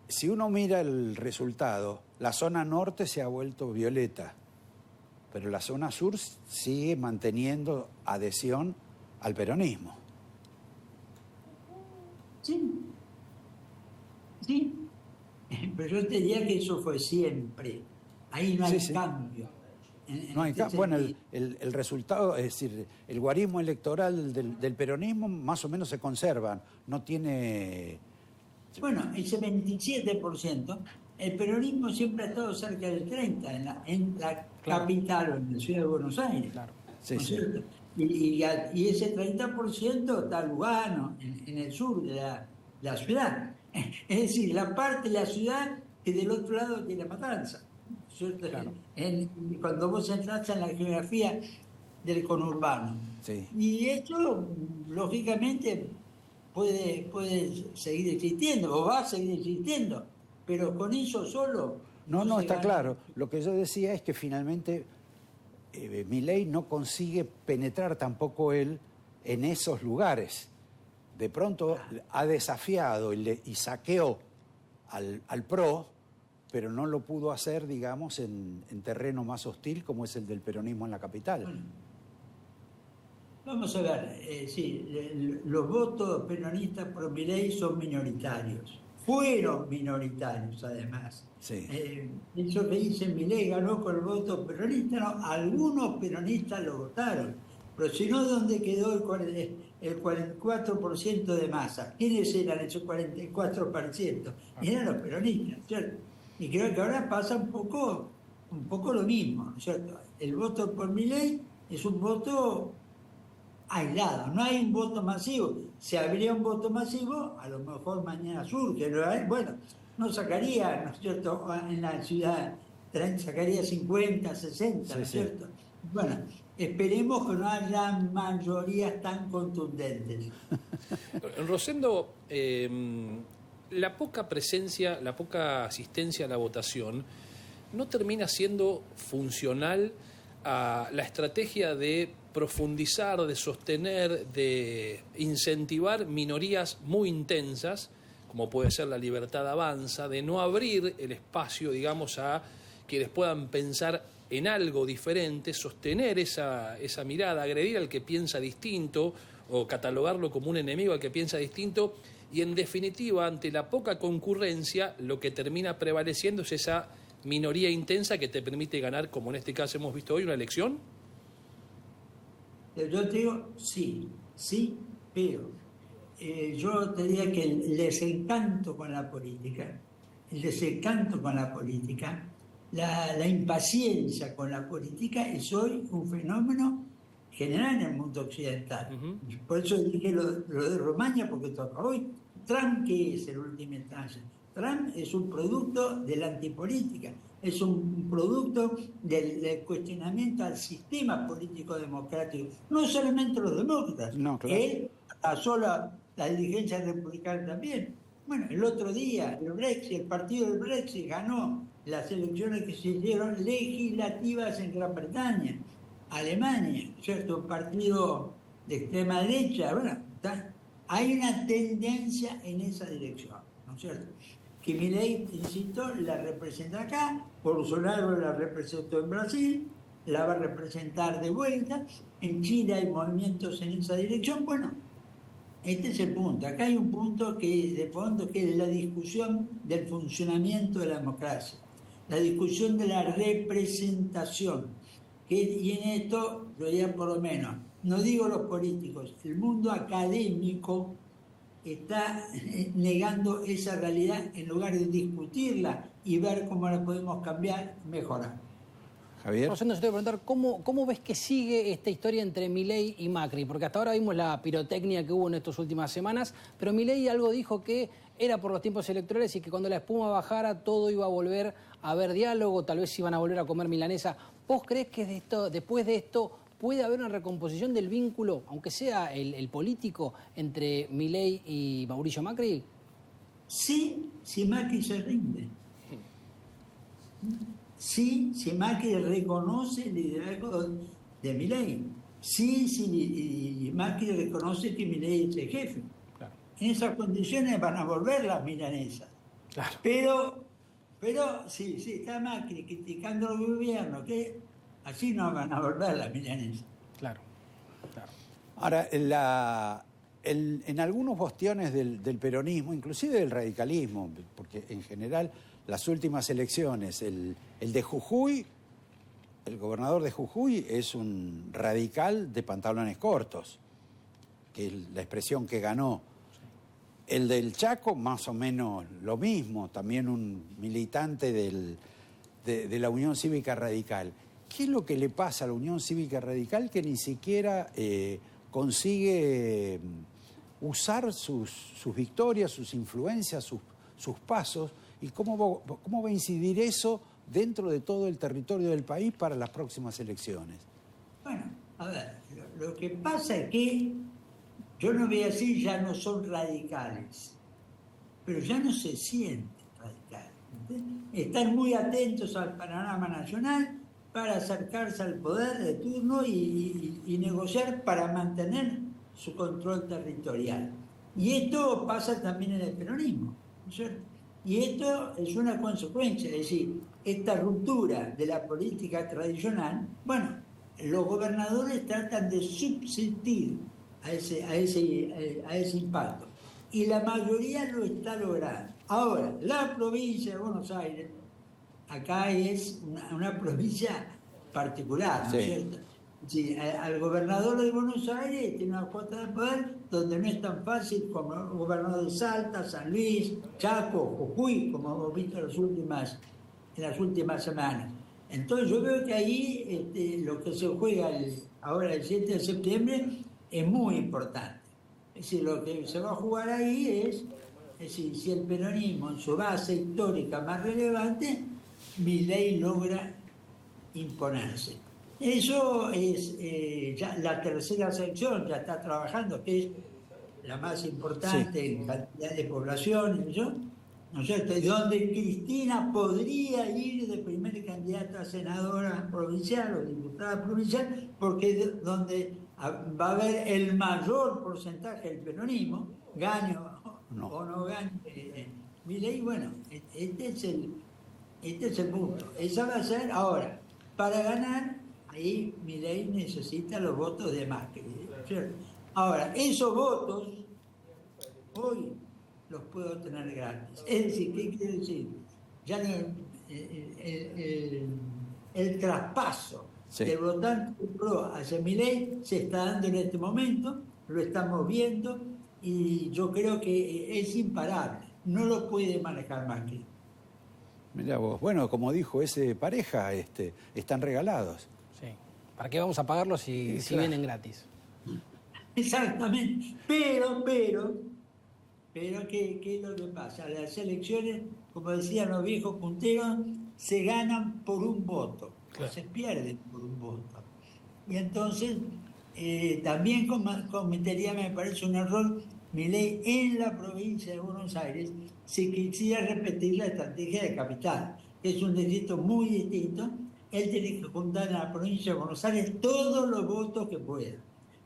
Si uno mira el resultado, la zona norte se ha vuelto violeta, pero la zona sur sigue manteniendo adhesión al peronismo. Sí, sí, pero yo te diría que eso fue siempre. Ahí no hay cambio. No hay bueno, el resultado, es decir, el guarismo electoral del peronismo más o menos se conserva, no tiene... Bueno, ese 27%, el peronismo siempre ha estado cerca del 30% en la capital o en la ciudad de Buenos Aires. Claro. Sí, ¿no es sí. cierto? Y ese 30% está Lugano, en el sur de la ciudad. Es decir, la parte de la ciudad que del otro lado tiene La Matanza. ¿Cierto? Claro. Cuando vos entras en la geografía del conurbano. Sí. Y esto, lógicamente, puede seguir existiendo, o va a seguir existiendo, pero con eso solo... No, se está gana. claro. Lo que yo decía es que finalmente Milei no consigue penetrar tampoco él en esos lugares. De pronto ha desafiado y saqueó al PRO, pero no lo pudo hacer, digamos, en terreno más hostil como es el del peronismo en la capital. Bueno, vamos a ver, sí, los votos peronistas por Milei son minoritarios. Fueron minoritarios, además. Sí. Eso que dice Milei ganó con el voto peronista, no, algunos peronistas lo votaron. Pero si no, ¿dónde quedó el 44% de masa? ¿Quiénes eran esos 44%? Eran los peronistas, ¿cierto? Y creo que ahora pasa un poco lo mismo, ¿cierto? El voto por Milei es un voto aislado, no hay un voto masivo. Si habría un voto masivo, a lo mejor mañana surge, bueno, no sacaría, ¿no es cierto?, en la ciudad, sacaría 50, 60, ¿no es cierto? Bueno, esperemos que no haya mayorías tan contundentes. Rosendo, la poca presencia, la poca asistencia a la votación no termina siendo funcional a la estrategia de profundizar, de sostener, de incentivar minorías muy intensas, como puede ser la Libertad Avanza, de no abrir el espacio, digamos, a quienes puedan pensar en algo diferente, sostener esa mirada, agredir al que piensa distinto o catalogarlo como un enemigo al que piensa distinto, y en definitiva, ante la poca concurrencia, lo que termina prevaleciendo es esa minoría intensa que te permite ganar, como en este caso hemos visto hoy, una elección? Yo te digo, sí, pero yo te diría que el desencanto con la política, la impaciencia con la política es hoy un fenómeno general en el mundo occidental. Por eso dije lo de Romaña, porque toca hoy. Trump, ¿qué es en última instancia? Trump es un producto de la antipolítica, es un producto del cuestionamiento al sistema político democrático, no solamente los demócratas, No, claro. él pasó la dirigencia republicana también. Bueno, el otro día el partido del Brexit ganó las elecciones que se hicieron legislativas en Gran Bretaña, Alemania, ¿cierto? Un partido de extrema derecha, bueno, hay una tendencia en esa dirección, ¿no es cierto? Que Milei, insisto, la representa acá, Bolsonaro la representó en Brasil, la va a representar de vuelta, en Chile hay movimientos en esa dirección. Bueno, este es el punto. Acá hay un punto de fondo que es la discusión del funcionamiento de la democracia, la discusión de la representación. Y en esto, yo diría por lo menos, no digo los políticos, el mundo académico está negando esa realidad en lugar de discutirla y ver cómo la podemos cambiar, mejorar. Javier. Rosendo, yo te voy a preguntar, ¿cómo ves que sigue esta historia entre Milei y Macri? Porque hasta ahora vimos la pirotecnia que hubo en estas últimas semanas, pero Milei algo dijo que era por los tiempos electorales y que cuando la espuma bajara todo iba a volver a haber diálogo, tal vez iban a volver a comer milanesa. ¿Vos crees que después de esto puede haber una recomposición del vínculo, aunque sea el político, entre Milei y Mauricio Macri? Sí, si Macri se rinde. Sí, si Macri reconoce el liderazgo de Milei. Sí, si Macri reconoce que Milei es el jefe. Claro. En esas condiciones van a volver las milanesas. Claro. Pero si está Macri criticando al gobierno, que así no van a volver las milanesas. Claro, claro. Ahora, en algunos bastiones del peronismo, inclusive del radicalismo, porque en general las últimas elecciones, el de Jujuy, el gobernador de Jujuy es un radical de pantalones cortos, que es la expresión que ganó. El del Chaco, más o menos lo mismo, también un militante de la Unión Cívica Radical. ¿Qué es lo que le pasa a la Unión Cívica Radical que ni siquiera consigue usar sus victorias, sus influencias, sus pasos? ¿Y cómo va a incidir eso dentro de todo el territorio del país para las próximas elecciones? Bueno, a ver, lo que pasa es que, yo no voy a decir ya no son radicales, pero ya no se sienten radicales. ¿Entiendes? Están muy atentos al panorama nacional para acercarse al poder de turno y negociar para mantener su control territorial. Y esto pasa también en el peronismo, ¿no es cierto? Y esto es una consecuencia, es decir, esta ruptura de la política tradicional, bueno, los gobernadores tratan de subsistir a ese impacto. Y la mayoría lo está logrando. Ahora, la provincia de Buenos Aires, acá es una provincia particular, ¿no es cierto? Sí, al gobernador de Buenos Aires tiene una cuota de poder donde no es tan fácil como el gobernador de Salta, San Luis, Chaco, Jujuy, como hemos visto en las últimas semanas. Entonces yo veo que ahí lo que se juega ahora el 7 de septiembre es muy importante. Es decir, lo que se va a jugar ahí es decir, si el peronismo en su base histórica más relevante, Milei logra imponerse. Eso es ya la tercera sección, ya está trabajando, que es la más importante en cantidad de población, ¿no es cierto? Donde Cristina podría ir de primera candidata a senadora provincial o diputada provincial, porque es donde va a haber el mayor porcentaje del peronismo, gane o no gane Milei. Bueno, este es el punto. Esa va a ser ahora, para ganar. Ahí Milei necesita los votos de Macri, ¿cierto? Ahora, esos votos hoy los puedo tener gratis. Es decir, ¿qué quiere decir? Ya el traspaso del votante pro hacia Milei se está dando en este momento, lo estamos viendo y yo creo que es imparable. No lo puede manejar Macri. Mirá vos, bueno, como dijo ese pareja, están regalados. Sí. ¿Para qué vamos a pagarlos si vienen gratis? Exactamente. Pero, ¿qué es lo que pasa? Las elecciones, como decían los viejos punteros, se ganan por un voto, claro, o se pierden por un voto. Y entonces, también cometería, me parece, un error Milei en la provincia de Buenos Aires si quisiera repetir la estrategia de capital, que es un distrito muy distinto. Él tiene que juntar en la provincia de Buenos Aires todos los votos que pueda.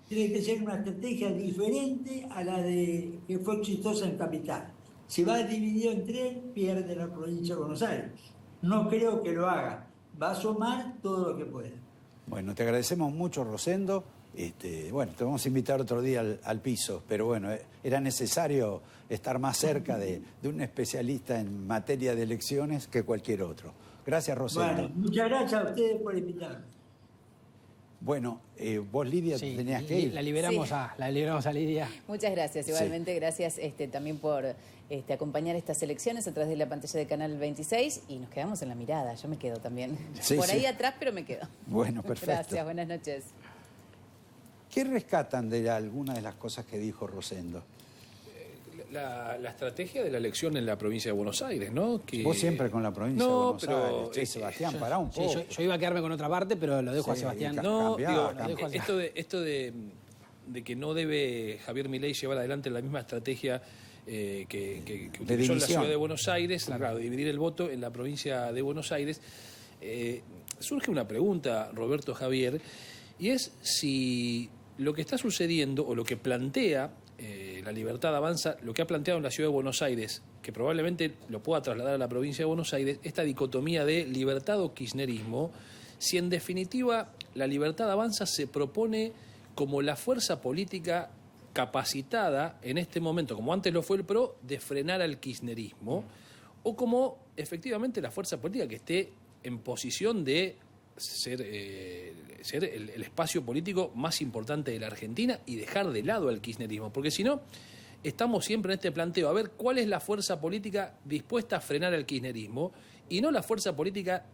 Tiene que ser una estrategia diferente a la que fue exitosa en capital. Si va dividido en tres, pierde la provincia de Buenos Aires. No creo que lo haga. Va a sumar todo lo que pueda. Bueno, te agradecemos mucho, Rosendo. Bueno, te vamos a invitar otro día al piso, pero bueno, era necesario estar más cerca de un especialista en materia de elecciones que cualquier otro. Gracias, Rosendo. Bueno, muchas gracias a ustedes por invitarme. Bueno, vos, Lidia, Sí, tenías que ir. La liberamos, Sí. la liberamos a Lidia. Muchas gracias, igualmente gracias también por acompañar estas elecciones a través de la pantalla de Canal 26 y nos quedamos en la mirada, yo me quedo también. Sí, por ahí sí. atrás, pero me quedo. Bueno, perfecto. Gracias, buenas noches. ¿Qué rescatan de algunas de las cosas que dijo Rosendo? La estrategia de la elección en la provincia de Buenos Aires, ¿no? Que... Vos siempre con la provincia de No, Buenos pero, Aires. Che, Sebastián, pará un Sí, poco. yo iba a quedarme con otra parte, pero lo dejo a Sí, Sebastián. No, Cambiá, digo, cambiá. esto de que no debe Javier Milei llevar adelante la misma estrategia que utilizó en la división. ciudad de Buenos Aires, claro, dividir el voto en la provincia de Buenos Aires, surge una pregunta, Roberto, Javier, y es si lo que está sucediendo o lo que plantea La Libertad Avanza, lo que ha planteado en la ciudad de Buenos Aires, que probablemente lo pueda trasladar a la provincia de Buenos Aires, esta dicotomía de libertad o kirchnerismo, si en definitiva La Libertad Avanza se propone como la fuerza política capacitada en este momento, como antes lo fue el PRO, de frenar al kirchnerismo, o como efectivamente la fuerza política que esté en posición de ser el espacio político más importante de la Argentina y dejar de lado al kirchnerismo, porque si no, estamos siempre en este planteo, a ver cuál es la fuerza política dispuesta a frenar al kirchnerismo y no la fuerza política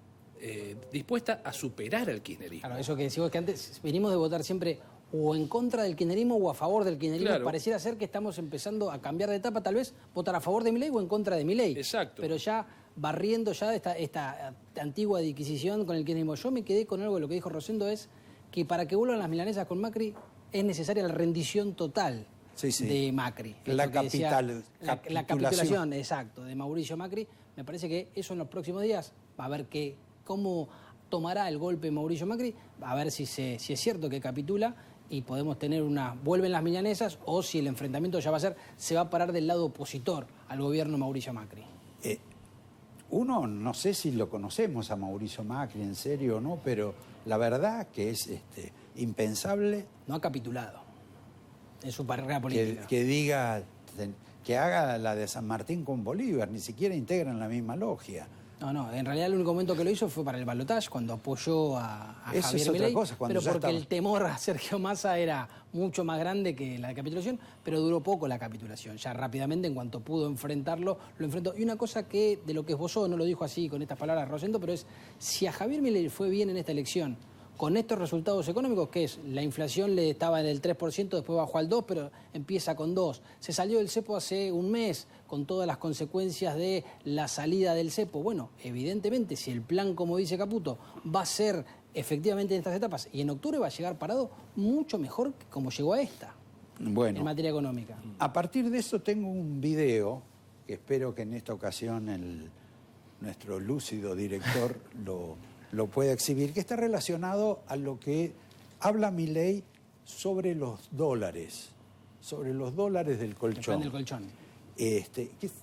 dispuesta a superar al kirchnerismo. Claro, eso que decimos que antes venimos de votar siempre o en contra del kirchnerismo o a favor del kirchnerismo. Claro. Pareciera ser que estamos empezando a cambiar de etapa, tal vez votar a favor de Milei o en contra de Milei. Exacto. Pero ya barriendo ya de esta antigua adquisición con el kirchnerismo. Yo me quedé con algo de lo que dijo Rosendo, es que para que vuelvan las milanesas con Macri es necesaria la rendición total Sí, sí. de Macri. La Esto que decía, la capitulación. capitulación, exacto, de Mauricio Macri. Me parece que eso en los próximos días va a ver cómo tomará el golpe Mauricio Macri, a ver si es cierto que capitula y podemos tener vuelven las milanesas o si el enfrentamiento ya se va a parar del lado opositor al gobierno Mauricio Macri. Uno, no sé si lo conocemos a Mauricio Macri en serio o no, pero la verdad que es impensable No ha capitulado en su carrera política. que diga, que haga la de San Martín con Bolívar, ni siquiera integran la misma logia. No, en realidad el único momento que lo hizo fue para el balotaje, cuando apoyó a Eso Javier es otra Milei, cosa, cuando pero ya porque estaba. el temor a Sergio Massa era mucho más grande que la capitulación, pero duró poco la capitulación. Ya rápidamente, en cuanto pudo enfrentarlo, lo enfrentó. Y una cosa que, de lo que esbozó, no lo dijo así con estas palabras Rosendo, pero es, si a Javier Milei fue bien en esta elección, con estos resultados económicos, que es, la inflación le estaba en el 3%, después bajó al 2%, pero empieza con 2%. Se salió del cepo hace un mes, con todas las consecuencias de la salida del cepo. Bueno, evidentemente, si el plan, como dice Caputo, va a ser efectivamente en estas etapas, y en octubre va a llegar parado mucho mejor que como llegó a esta, Bueno, en materia económica. a partir de eso tengo un video que espero que en esta ocasión nuestro lúcido director lo pueda exhibir, que está relacionado a lo que habla Milei sobre los dólares del El colchón. plan del colchón. Que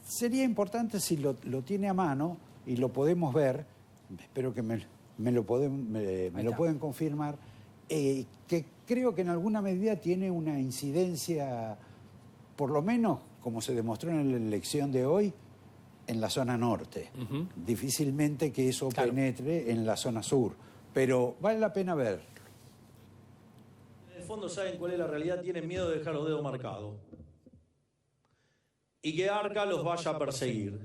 sería importante si lo tiene a mano y lo podemos ver, espero que me lo pueden confirmar, que creo que en alguna medida tiene una incidencia, por lo menos como se demostró en la elección de hoy, en la zona norte. Ujú. Difícilmente que eso Claro. penetre en la zona sur, pero vale la pena ver. En el fondo saben cuál es la realidad, tienen miedo de dejar los dedos marcados. Y que Arca los vaya a perseguir.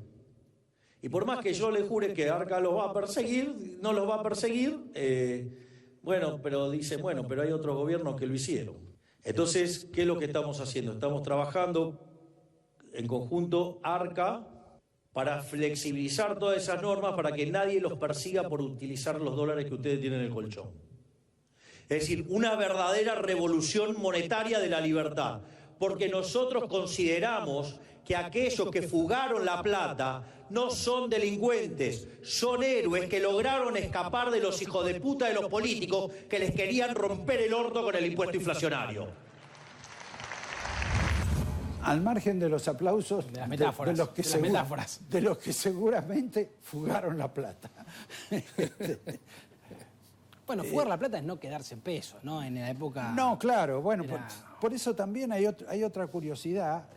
Y por más que yo les jure que Arca los va a perseguir, no los va a perseguir, pero dicen, pero hay otros gobiernos que lo hicieron. Entonces, ¿qué es lo que estamos haciendo? Estamos trabajando en conjunto Arca para flexibilizar todas esas normas para que nadie los persiga por utilizar los dólares que ustedes tienen en el colchón. Es decir, una verdadera revolución monetaria de la libertad, porque nosotros consideramos que aquellos que fugaron la plata no son delincuentes, son héroes que lograron escapar de los hijos de puta de los políticos que les querían romper el orto con el impuesto inflacionario. Al margen de los aplausos De las metáforas, de los que seguramente fugaron la plata. Bueno, fugar la plata es no quedarse en pesos, ¿no? En la época... No, claro, bueno, Era- por eso también hay otra curiosidad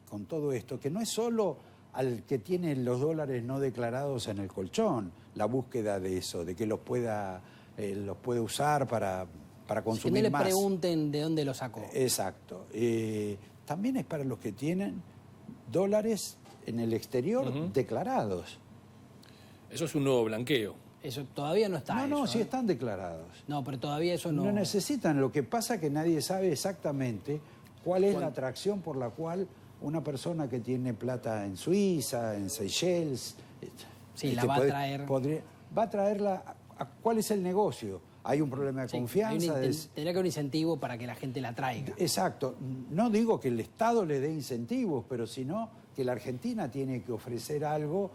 con todo esto, que no es solo al que tiene los dólares no declarados en el colchón, la búsqueda de eso, de que los pueda usar para para Que consumir no le más. pregunten de dónde lo sacó. Exacto. También es para los que tienen dólares en el exterior declarados. Eso es un nuevo blanqueo. Eso todavía no está. No, eso, sí están declarados. No, pero todavía eso no. No necesitan. Lo que pasa es que nadie sabe exactamente cuál es la atracción por la cual una persona que tiene plata en Suiza, en Seychelles... Sí, la va a traer. Va a traerla... ¿Cuál es el negocio? Hay un problema de confianza. Tendría que haber un incentivo para que la gente la traiga. Exacto. No digo que el Estado le dé incentivos, pero sino que la Argentina tiene que ofrecer algo,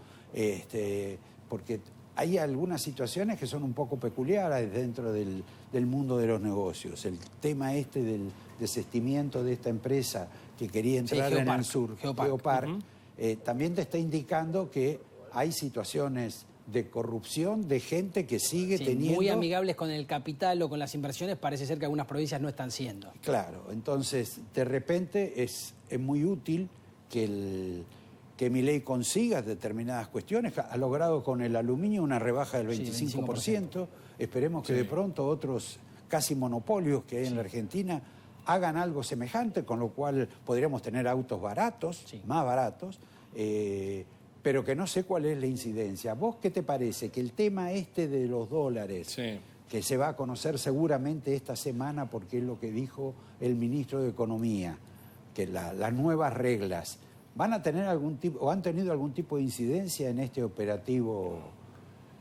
porque hay algunas situaciones que son un poco peculiares dentro del mundo de los negocios. El tema del desistimiento de esta empresa que quería entrar en el sur, Geopark, también te está indicando que hay situaciones de corrupción, de gente que sigue teniendo... Muy amigables con el capital o con las inversiones, parece ser que algunas provincias no están siendo. Claro, entonces de repente es muy útil que Milei consiga determinadas cuestiones. Ha logrado con el aluminio una rebaja del 25%. Esperemos que de pronto otros casi monopolios que hay en la Argentina hagan algo semejante, con lo cual podríamos tener autos baratos, más baratos, pero que no sé cuál es la incidencia. ¿Vos qué te parece? Que el tema de los dólares, que se va a conocer seguramente esta semana porque es lo que dijo el ministro de Economía, que las nuevas reglas van a tener algún tipo, o han tenido algún tipo de incidencia en este operativo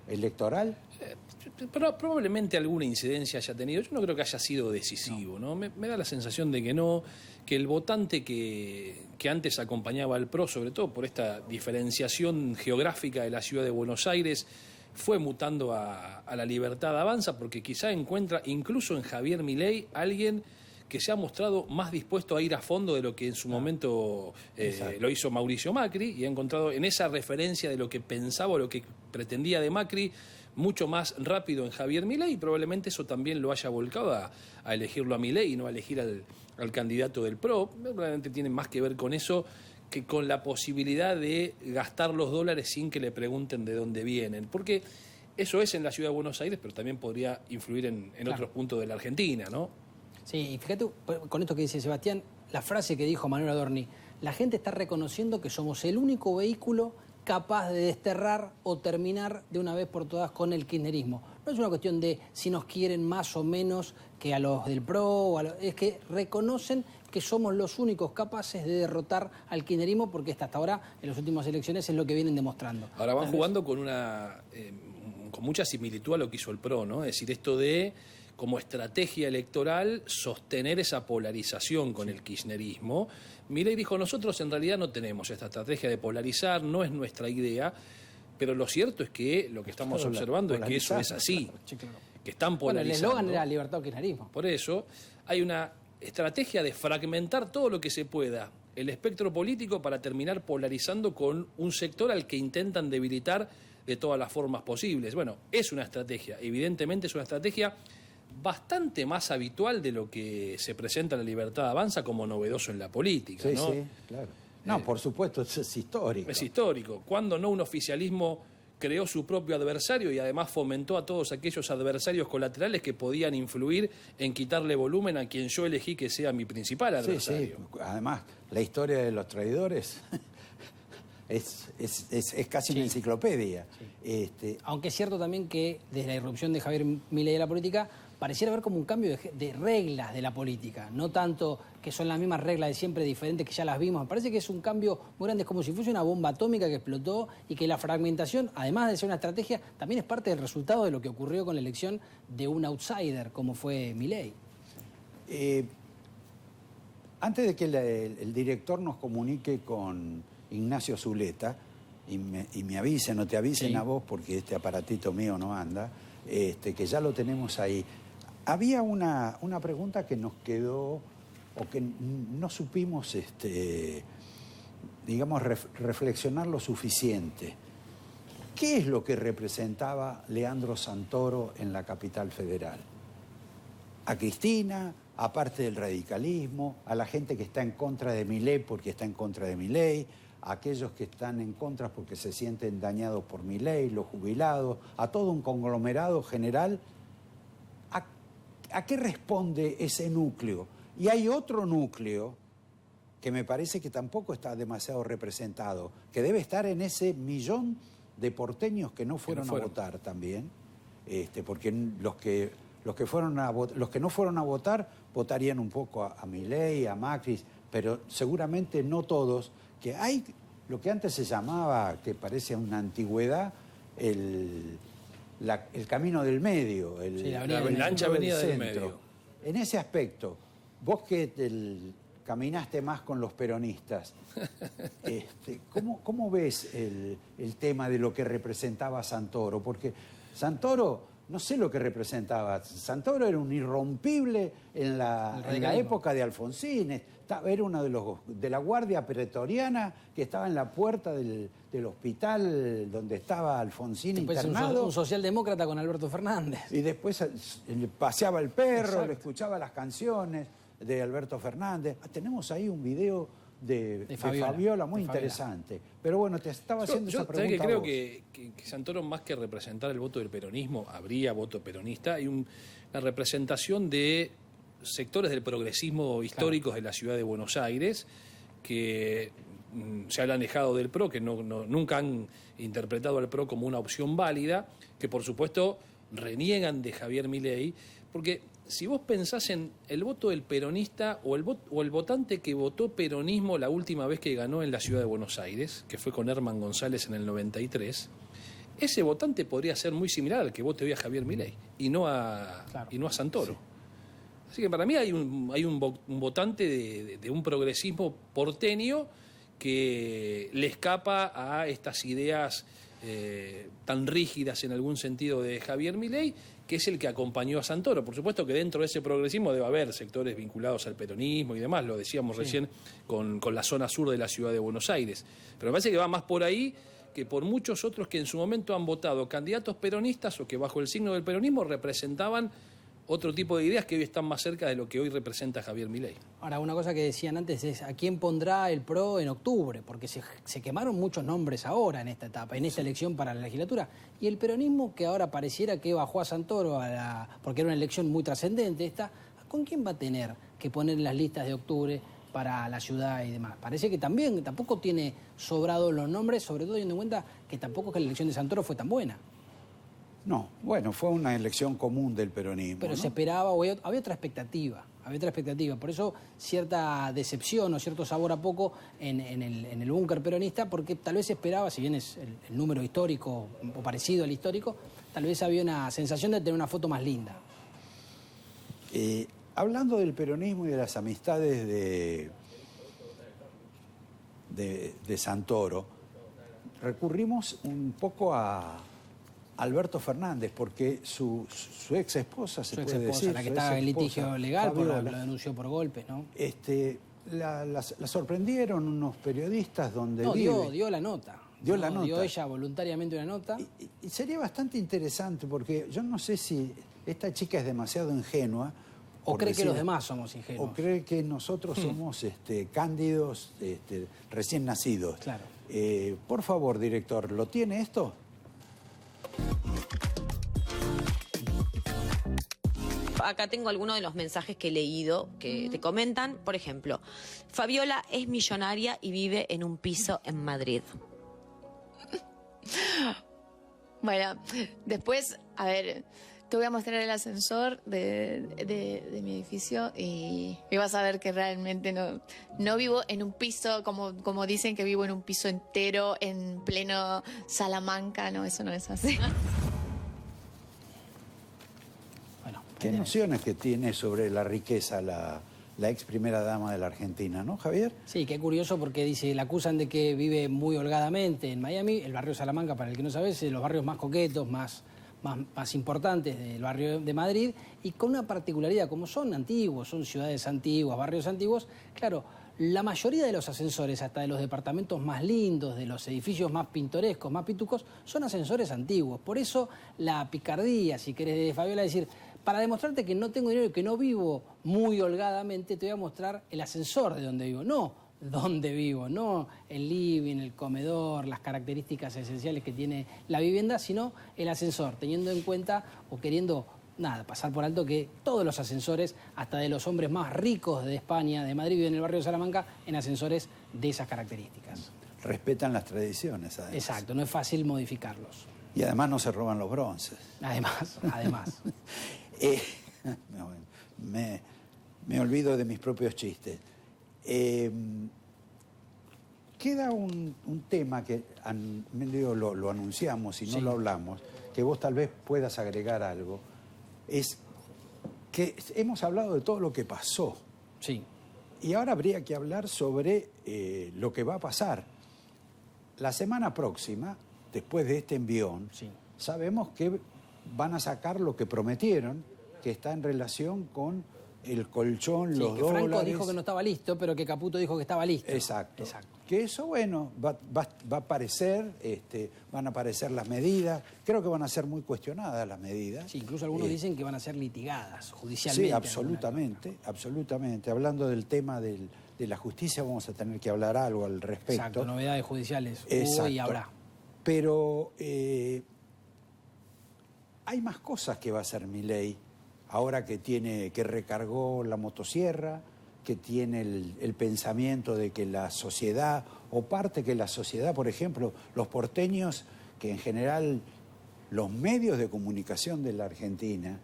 electoral? Pero probablemente alguna incidencia haya tenido. Yo no creo que haya sido decisivo, ¿no? Me da la sensación de que no, que el votante que antes acompañaba al PRO, sobre todo por esta diferenciación geográfica de la ciudad de Buenos Aires, fue mutando a la Libertad Avanza, porque quizá encuentra incluso en Javier Milei alguien que se ha mostrado más dispuesto a ir a fondo de lo que en su momento lo hizo Mauricio Macri, y ha encontrado en esa referencia de lo que pensaba o lo que pretendía de Macri mucho más rápido en Javier Milei, y probablemente eso también lo haya volcado a elegirlo a Milei y no a elegir al candidato del PRO. Probablemente tiene más que ver con eso que con la posibilidad de gastar los dólares sin que le pregunten de dónde vienen, porque eso es en la ciudad de Buenos Aires, pero también podría influir en otros puntos de la Argentina, ¿no? Sí, y fíjate, con esto que dice Sebastián, la frase que dijo Manuel Adorni, la gente está reconociendo que somos el único vehículo capaz de desterrar o terminar de una vez por todas con el kirchnerismo. No es una cuestión de si nos quieren más o menos que a los del PRO, es que reconocen que somos los únicos capaces de derrotar al kirchnerismo, porque hasta ahora, en las últimas elecciones, es lo que vienen demostrando. Ahora van jugando con con mucha similitud a lo que hizo el PRO, ¿no? Es decir, esto de, como estrategia electoral, sostener esa polarización con el kirchnerismo. Milei dijo, nosotros en realidad no tenemos esta estrategia de polarizar, no es nuestra idea, pero lo cierto es que lo que estamos observando es que eso es así, que están polarizando. Bueno, el eslogan era libertad o kirchnerismo. Por eso hay una estrategia de fragmentar todo lo que se pueda el espectro político para terminar polarizando con un sector al que intentan debilitar de todas las formas posibles. Bueno, es una estrategia, evidentemente es una estrategia bastante más habitual de lo que se presenta en la Libertad Avanza como novedoso en la política, ¿no? Sí, claro. No, por supuesto, es histórico. Es histórico. Cuando no un oficialismo creó su propio adversario y además fomentó a todos aquellos adversarios colaterales que podían influir en quitarle volumen a quien yo elegí que sea mi principal adversario. Sí. Además, la historia de los traidores es casi una enciclopedia. Sí. Aunque es cierto también que desde la irrupción de Javier Milei de la política pareciera haber como un cambio de reglas de la política, no tanto que son las mismas reglas de siempre diferentes que ya las vimos. Me parece que es un cambio muy grande, es como si fuese una bomba atómica que explotó y que la fragmentación, además de ser una estrategia, también es parte del resultado de lo que ocurrió con la elección de un outsider como fue Milei. Antes de que el director nos comunique con Ignacio Zuleta y me avisen o te avisen a vos porque este aparatito mío no anda, que ya lo tenemos ahí. Había una pregunta que nos quedó o que no supimos, reflexionar lo suficiente. ¿Qué es lo que representaba Leandro Santoro en la capital federal? A Cristina, aparte del radicalismo, a la gente que está en contra de Milei porque está en contra de Milei, a aquellos que están en contra porque se sienten dañados por Milei, los jubilados, a todo un conglomerado general. ¿A qué responde ese núcleo? Y hay otro núcleo que me parece que tampoco está demasiado representado, que debe estar en ese millón de porteños que no fueron a votar también, porque los que no fueron a votar votarían un poco a Milei, a Macri, pero seguramente no todos, que hay lo que antes se llamaba, que parece una antigüedad, el camino del medio, la ancha avenida del medio. En ese aspecto, vos que caminaste más con los peronistas, ¿cómo ves el tema de lo que representaba Santoro? Porque Santoro, no sé lo que representaba. Santoro era un irrompible en la época de Alfonsín. Era uno de la Guardia Pretoriana que estaba en la puerta del hospital donde estaba Alfonsín internado. Un socialdemócrata con Alberto Fernández. Y después paseaba el perro, Exacto. le escuchaba las canciones de Alberto Fernández. Tenemos ahí un video de Fabiola muy interesante. Pero bueno, te estaba haciendo esa pregunta. Yo creo que Santoro, más que representar el voto del peronismo, habría voto peronista, hay una representación de sectores del progresismo históricos de la ciudad de Buenos Aires que se han alejado del PRO, que nunca han interpretado al PRO como una opción válida, que por supuesto reniegan de Javier Milei, porque si vos pensás en el voto del peronista o el votante que votó peronismo la última vez que ganó en la ciudad de Buenos Aires, que fue con Herman González en el 93, ese votante podría ser muy similar al que vote hoy a Javier Milei y no a Santoro. Sí. Así que para mí hay un votante de un progresismo porteño que le escapa a estas ideas tan rígidas en algún sentido de Javier Milei, que es el que acompañó a Santoro. Por supuesto que dentro de ese progresismo debe haber sectores vinculados al peronismo y demás, lo decíamos recién con la zona sur de la ciudad de Buenos Aires. Pero me parece que va más por ahí que por muchos otros que en su momento han votado candidatos peronistas o que bajo el signo del peronismo representaban otro tipo de ideas que hoy están más cerca de lo que hoy representa Javier Milei. Ahora, una cosa que decían antes es ¿a quién pondrá el PRO en octubre? Porque se quemaron muchos nombres ahora en esta etapa, en esta elección para la legislatura. Y el peronismo, que ahora pareciera que bajó a Santoro porque era una elección muy trascendente ¿con quién va a tener que poner en las listas de octubre para la ciudad y demás? Parece que tampoco tiene sobrados los nombres, sobre todo teniendo en cuenta que tampoco es que la elección de Santoro fue tan buena. No, bueno, fue una elección común del peronismo. Pero ¿no? se esperaba, había otra expectativa. Por eso cierta decepción o cierto sabor a poco en el búnker peronista, porque tal vez se esperaba, si bien es el número histórico o parecido al histórico, tal vez había una sensación de tener una foto más linda. Hablando del peronismo y de las amistades de Santoro, recurrimos un poco a Alberto Fernández, porque su ex esposa, se puede decir, la que estaba en litigio legal, Fabiola, lo denunció por golpes, ¿no? La sorprendieron unos periodistas donde dio la nota. Dio ella voluntariamente una nota. Y sería bastante interesante, porque yo no sé si esta chica es demasiado ingenua. O cree que los demás somos ingenuos. O cree que nosotros somos cándidos, recién nacidos. Claro. Por favor, director, ¿lo tiene esto? Acá tengo algunos de los mensajes que he leído que te comentan. Por ejemplo, Fabiola es millonaria y vive en un piso en Madrid. Bueno, después, a ver, te voy a mostrar el ascensor de mi edificio y vas a ver que realmente no vivo en un piso, como dicen que vivo en un piso entero en pleno Salamanca. No, eso no es así. ¿Qué nociones que tiene sobre la riqueza la ex primera dama de la Argentina, ¿no, Javier? Sí, qué curioso porque dice, la acusan de que vive muy holgadamente en Miami. El barrio Salamanca, para el que no sabe, es de los barrios más coquetos, más importantes del barrio de Madrid, y con una particularidad, como son antiguos, son ciudades antiguas, barrios antiguos, claro, la mayoría de los ascensores, hasta de los departamentos más lindos, de los edificios más pintorescos, más pitucos, son ascensores antiguos. Por eso la picardía, si querés, de Fabiola, es decir, para demostrarte que no tengo dinero y que no vivo muy holgadamente, te voy a mostrar el ascensor de donde vivo. No dónde vivo, no el living, el comedor, las características esenciales que tiene la vivienda, sino el ascensor, teniendo en cuenta o queriendo nada, pasar por alto que todos los ascensores, hasta de los hombres más ricos de España, de Madrid y en el barrio de Salamanca, en ascensores de esas características. Respetan las tradiciones, además. Exacto, no es fácil modificarlos. Y además no se roban los bronces. Además. Me olvido de mis propios chistes. Queda un tema que lo anunciamos y no lo hablamos, que vos tal vez puedas agregar algo. Es que hemos hablado de todo lo que pasó. Sí. Y ahora habría que hablar sobre lo que va a pasar. La semana próxima, después de este envión, sabemos que van a sacar lo que prometieron, que está en relación con el colchón, los que dólares. Franco dijo que no estaba listo, pero que Caputo dijo que estaba listo. Exacto. Que eso, bueno, va a aparecer, van a aparecer las medidas. Creo que van a ser muy cuestionadas las medidas. Sí, incluso algunos dicen que van a ser litigadas judicialmente. Sí, absolutamente. Hablando del tema de la justicia, vamos a tener que hablar algo al respecto. Exacto, novedades judiciales Exacto. hubo y habrá. Pero hay más cosas que va a hacer Milei ahora que recargó la motosierra, que tiene el pensamiento de que la sociedad, o parte que la sociedad, por ejemplo, los porteños, que en general los medios de comunicación de la Argentina,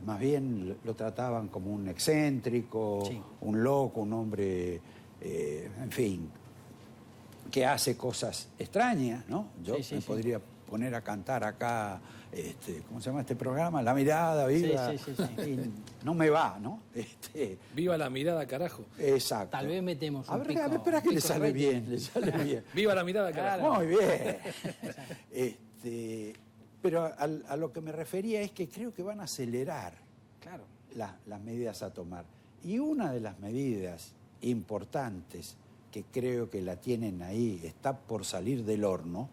más bien lo trataban como un excéntrico, un loco, un hombre, en fin, que hace cosas extrañas, ¿no? Yo podría poner a cantar acá, ¿cómo se llama este programa? La mirada, viva. Y no me va, ¿no? Viva la mirada, carajo. Exacto. Tal vez metemos un pico. A ver, espera que le sale bien, Viva la mirada, carajo. Muy bien. Pero a lo que me refería es que creo que van a acelerar las medidas a tomar. Y una de las medidas importantes que creo que la tienen ahí, está por salir del horno,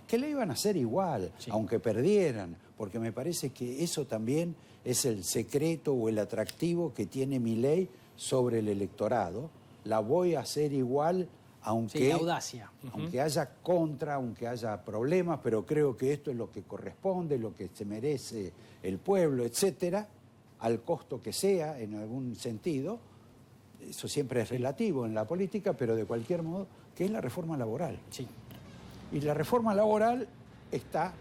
que le iban a hacer igual, aunque perdieran, porque me parece que eso también es el secreto o el atractivo que tiene Milei sobre el electorado. La voy a hacer igual, aunque, la audacia. Aunque haya contra, aunque haya problemas, pero creo que esto es lo que corresponde, lo que se merece el pueblo, etcétera, al costo que sea, en algún sentido. Eso siempre es relativo en la política, pero de cualquier modo, que es la reforma laboral. Y la reforma laboral está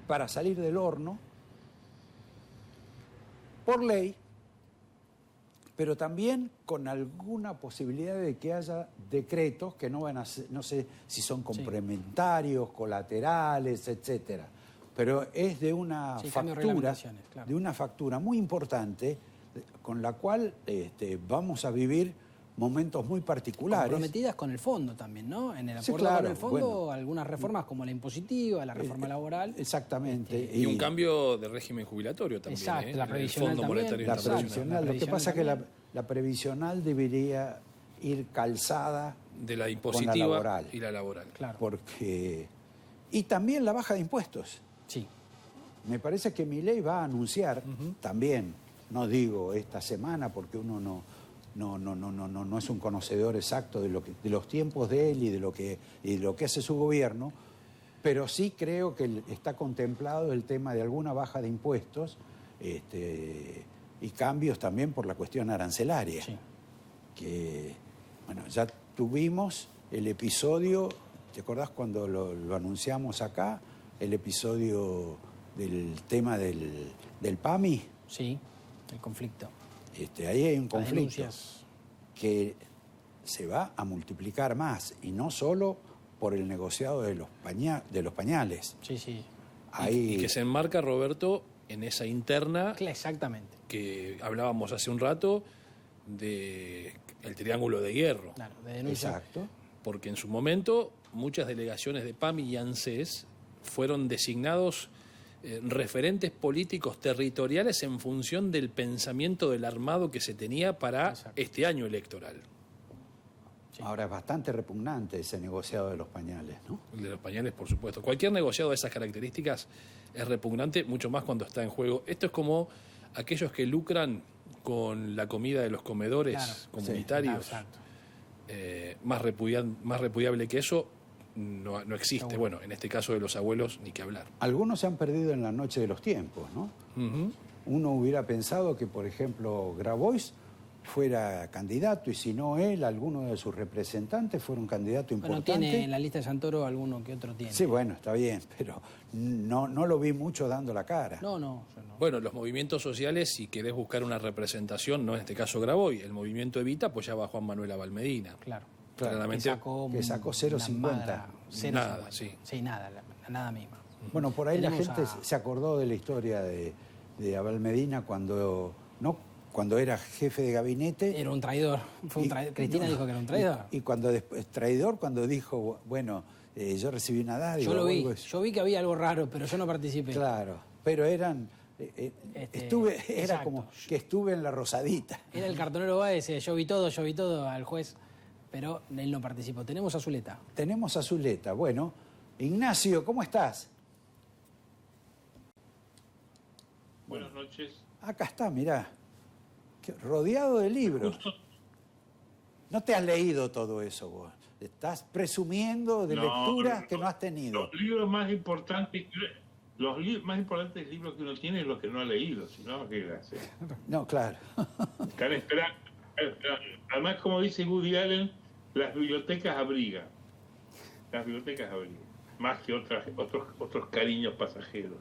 para salir del horno por ley, pero también con alguna posibilidad de que haya decretos que no van a ser, no sé si son complementarios, colaterales, etcétera. Pero es de una factura muy importante con la cual vamos a vivir momentos muy particulares. Comprometidas con el fondo también, ¿no? En el acuerdo con el fondo, algunas reformas como la impositiva, la reforma laboral. Exactamente. Y un cambio de régimen jubilatorio también. Exacto, la previsional también. La previsional. Lo que pasa es que la previsional debería ir calzada de la impositiva y la laboral. Claro. Y también la baja de impuestos. Sí. Me parece que Milei va a anunciar también, no digo esta semana porque uno no es un conocedor exacto de los tiempos de él y de lo que hace su gobierno, pero sí creo que está contemplado el tema de alguna baja de impuestos y cambios también por la cuestión arancelaria. Sí. Que, bueno, ya tuvimos el episodio, ¿te acordás cuando lo anunciamos acá? El episodio del tema del PAMI. Sí, el conflicto. Ahí hay un conflicto que se va a multiplicar más, y no solo por el negociado de los pañales. Sí. Y que se enmarca, Roberto, en esa interna. Exactamente. Que hablábamos hace un rato de el triángulo de hierro. Claro, de denuncia. Exacto. Porque en su momento muchas delegaciones de PAMI y ANSES fueron designados referentes políticos territoriales en función del pensamiento del armado que se tenía para este año electoral. Sí. Ahora es bastante repugnante ese negociado de los pañales, ¿no? El de los pañales, por supuesto. Cualquier negociado de esas características es repugnante, mucho más cuando está en juego. Esto es como aquellos que lucran con la comida de los comedores comunitarios. Exacto. Más repudiable que eso, no existe. Bueno, en este caso de los abuelos, ni que hablar. Algunos se han perdido en la noche de los tiempos, ¿no? Uno hubiera pensado que, por ejemplo, Grabois fuera candidato y si no él, alguno de sus representantes fuera un candidato importante. Bueno, tiene en la lista de Santoro alguno que otro tiene. Sí, bueno, está bien, pero no lo vi mucho dando la cara. No, yo no. Bueno, los movimientos sociales, si querés buscar una representación, no en este caso Grabois, el movimiento Evita, pues ya va Juan Manuel Abalmedina. Claro. Claramente. Que sacó 0,50. Nada, sí. Sí, nada misma. Bueno, por ahí la gente se acordó de la historia de Abalmedina cuando era jefe de gabinete. Era un traidor. Cristina dijo que era un traidor. Y cuando después, traidor, cuando dijo, bueno, yo recibí una dádiva. Yo vi que había algo raro, pero yo no participé. Claro, pero eran... era como que estuve en la Rosadita. Era el cartonero Báez, yo vi todo al juez, pero él no participó. Tenemos a Zuleta. Tenemos a Zuleta. Bueno, Ignacio, ¿cómo estás? Buenas noches. Acá está, mirá. Rodeado de libros. No te has leído todo eso vos. Estás presumiendo de lecturas que no has tenido. Los libros más importantes, más importantes libros que uno tiene es los que no ha leído, si no, ¿qué hace? No, claro. Están esperando. Además, como dice Woody Allen, las bibliotecas abrigan. Las bibliotecas abrigan. Más que otros cariños pasajeros.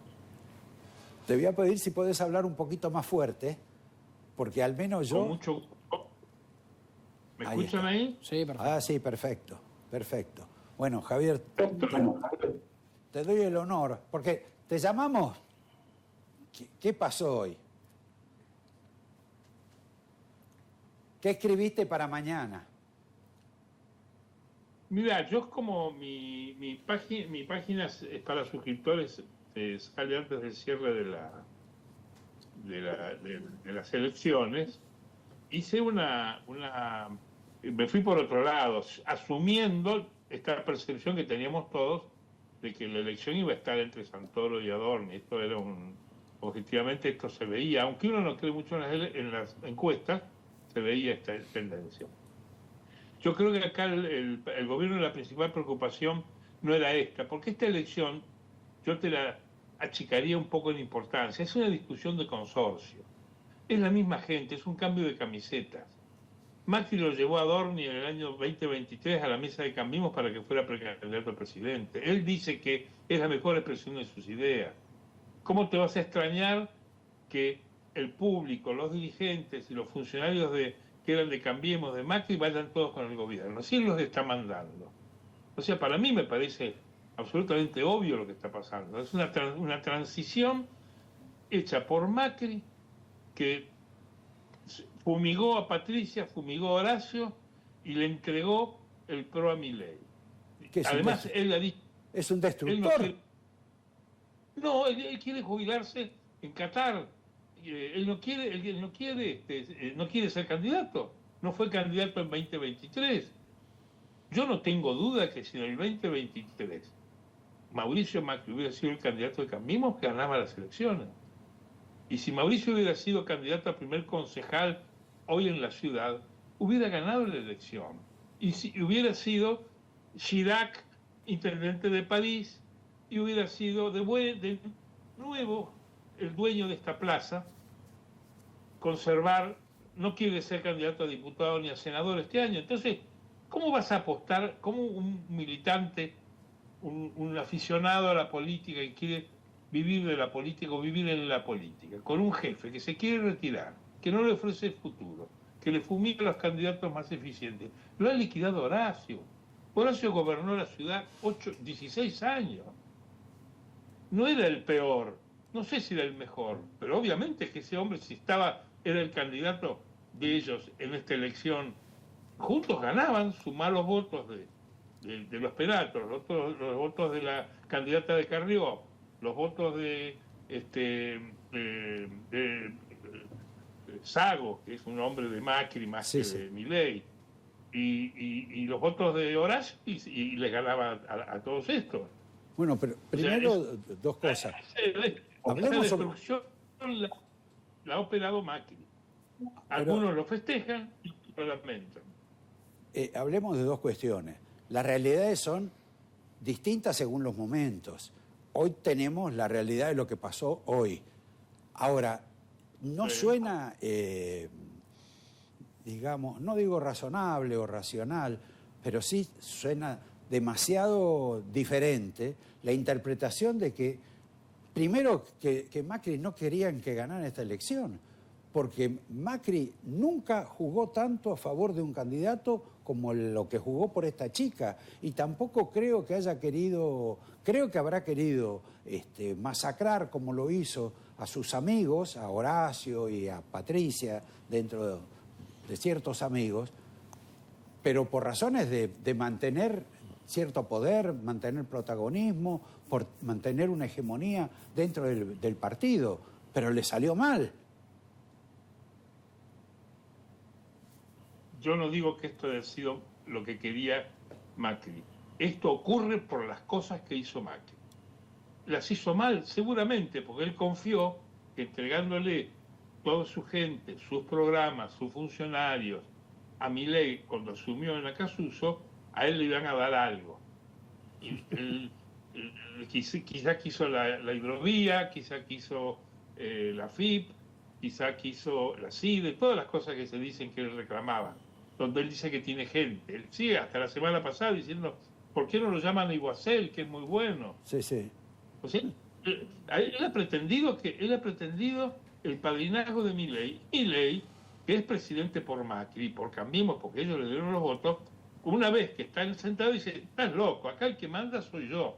Te voy a pedir si puedes hablar un poquito más fuerte, porque al menos yo... Con mucho gusto. ¿Me escuchan ahí? Sí, perfecto. Ah, sí, perfecto. Bueno, Javier, te doy el honor, porque te llamamos... ¿Qué pasó hoy? ¿Qué escribiste para mañana? Mira, yo como mi página es para suscriptores, sale antes del cierre de las elecciones, hice me fui por otro lado, asumiendo esta percepción que teníamos todos de que la elección iba a estar entre Santoro y Adorni. Esto era objetivamente esto se veía, aunque uno no cree mucho en las encuestas, se veía esta tendencia. Yo creo que acá el gobierno, la principal preocupación no era esta, porque esta elección yo te la achicaría un poco en importancia. Es una discusión de consorcio. Es la misma gente, es un cambio de camisetas. Macri lo llevó a Adorni en el año 2023 a la mesa de Cambiemos para que fuera precandidato a presidente. Él dice que es la mejor expresión de sus ideas. ¿Cómo te vas a extrañar que el público, los dirigentes y los funcionarios que eran de Cambiemos, de Macri, vayan todos con el gobierno? Así él los está mandando. O sea, para mí me parece absolutamente obvio lo que está pasando. Es una transición hecha por Macri, que fumigó a Patricia, fumigó a Horacio y le entregó el PRO a Milei. Además, él ha dicho... ¿Es un destructor? Él quiere jubilarse en Qatar. Él no quiere ser candidato. No fue candidato en 2023. Yo no tengo duda que si en el 2023 Mauricio Macri hubiera sido el candidato de Cambiemos, ganaba las elecciones. Y si Mauricio hubiera sido candidato a primer concejal hoy en la ciudad, hubiera ganado la elección. Y si hubiera sido Chirac intendente de París, y hubiera sido de nuevo el dueño de esta plaza, conservar, no quiere ser candidato a diputado ni a senador este año. Entonces, ¿cómo vas a apostar, como un militante, un aficionado a la política y quiere vivir de la política o vivir en la política, con un jefe que se quiere retirar, que no le ofrece el futuro, que le fumiga a los candidatos más eficientes? Lo ha liquidado Horacio. Horacio gobernó la ciudad 16 años. No era el peor, no sé si era el mejor, pero obviamente que ese hombre, si era el candidato de ellos en esta elección, juntos ganaban, sumar los votos de los Peratos, los votos de la candidata de Carrió, los votos de Sago, que es un hombre de Macri más que de Milei, y los votos de Horacio, y les ganaba a todos estos. Bueno, pero primero dos cosas. Hablemos esa destrucción la ha operado Macri. Algunos lo festejan y otros lo lamentan. Hablemos de dos cuestiones. Las realidades son distinta según los momentos. Hoy tenemos la realidad de lo que pasó hoy. Ahora, no suena, digamos, no digo razonable o racional, pero sí suena demasiado diferente la interpretación de que, primero, que Macri no querían que ganara esta elección, porque Macri nunca jugó tanto a favor de un candidato como lo que jugó por esta chica, y tampoco creo que haya querido, creo que habrá querido masacrar como lo hizo a sus amigos, a Horacio y a Patricia, dentro de ciertos amigos, pero por razones de mantener cierto poder, mantener protagonismo, por mantener una hegemonía dentro del partido, pero le salió mal. Yo no digo que esto haya sido lo que quería Macri. Esto ocurre por las cosas que hizo Macri. Las hizo mal, seguramente, porque él confió que entregándole toda su gente, sus programas, sus funcionarios, a Milei, cuando asumió en Acasuso, a él le iban a dar algo. Y quizá quiso la hidrovía, quizá quiso la FIP, quizá quiso la CIDE, todas las cosas que se dicen que él reclamaba, donde él dice que tiene gente. Él sigue hasta la semana pasada diciendo, ¿por qué no lo llaman a Iguacel, que es muy bueno? Sí, sí. O sea, él ha pretendido el padrinazgo de Milei, que es presidente por Macri, por Cambiemos, porque ellos le dieron los votos. Una vez que está sentado dice, estás loco, acá el que manda soy yo.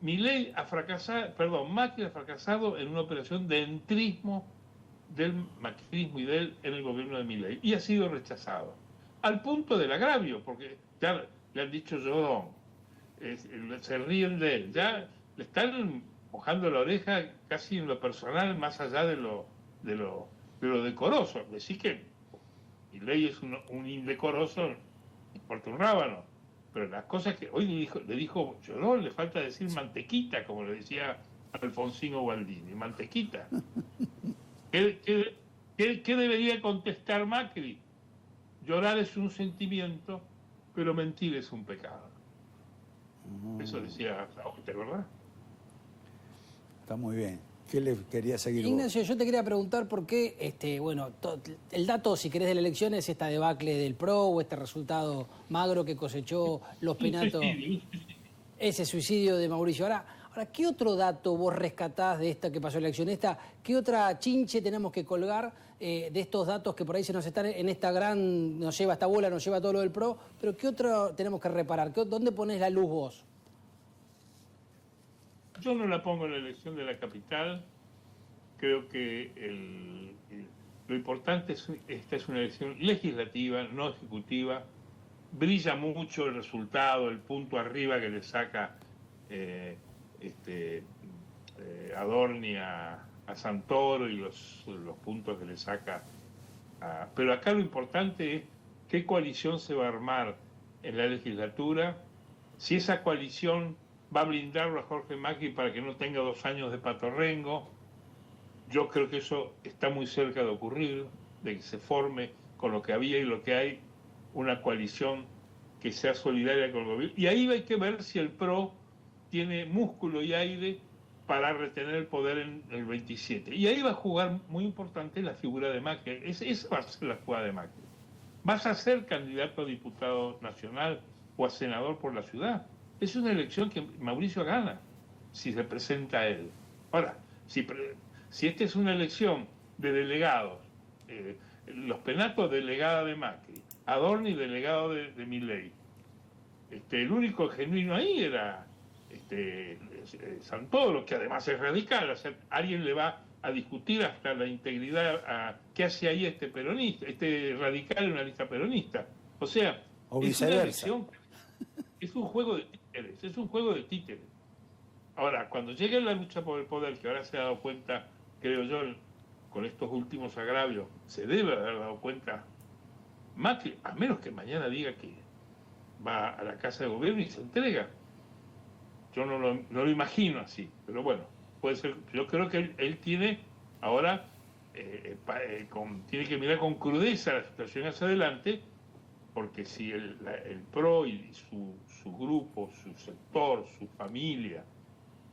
Macri ha fracasado en una operación de entrismo del macrismo y de él en el gobierno de Milei, y ha sido rechazado. Al punto del agravio, porque ya le han dicho Jodón, se ríen de él, ya le están mojando la oreja casi en lo personal, más allá de lo decoroso. Decir que Milei es un indecoroso, importa un rábano, pero las cosas que hoy le dijo Jodón, le falta decir mantequita, como le decía Alfonsino Gualdini, mantequita. ¿Qué debería contestar Macri? Llorar es un sentimiento, pero mentir es un pecado. Eso decía Saúl, ¿verdad? Está muy bien. ¿Qué le quería seguir Ignacio, vos? yo te quería preguntar por qué, el dato, si querés, de la elección es esta debacle del PRO o este resultado magro que cosechó los Penatos, ese suicidio de Mauricio. Ahora, ¿qué otro dato vos rescatás de esta que pasó en la elección? ¿Qué otra chinche tenemos que colgar de estos datos que por ahí se nos están en esta gran, nos lleva esta bola, nos lleva todo lo del PRO? Pero ¿qué otro tenemos que reparar? ¿Dónde ponés la luz vos? Yo no la pongo en la elección de la capital. Creo que lo importante es esta es una elección legislativa, no ejecutiva. Brilla mucho el resultado, el punto arriba que le saca Adorni a Santoro y los puntos que le saca pero acá lo importante es qué coalición se va a armar en la legislatura, si esa coalición va a blindarlo a Jorge Macri para que no tenga 2 años de patorrengo. Yo creo que eso está muy cerca de ocurrir, de que se forme con lo que había y lo que hay una coalición que sea solidaria con el gobierno. Y ahí hay que ver si el PRO tiene músculo y aire para retener el poder en el 27. Y ahí va a jugar muy importante la figura de Macri. Esa va a ser la jugada de Macri. ¿Vas a ser candidato a diputado nacional o a senador por la ciudad? Es una elección que Mauricio gana si se presenta a él. Ahora, si esta es una elección de delegados, los Penatos delegada de Macri, Adorni delegado de Milei, el único genuino ahí era Santoro, que además es radical. O sea, alguien le va a discutir hasta la integridad a qué hace ahí este peronista, este radical en una lista peronista. O sea, es una elección, es un juego de títeres, Ahora, cuando llegue la lucha por el poder, que ahora se ha dado cuenta, creo yo, con estos últimos agravios, se debe haber dado cuenta Macri, a menos que mañana diga que va a la Casa de Gobierno y se entrega. Yo no lo imagino así, pero bueno, puede ser. Yo creo que él tiene ahora, tiene que mirar con crudeza la situación hacia adelante porque si el PRO y su grupo, su sector, su familia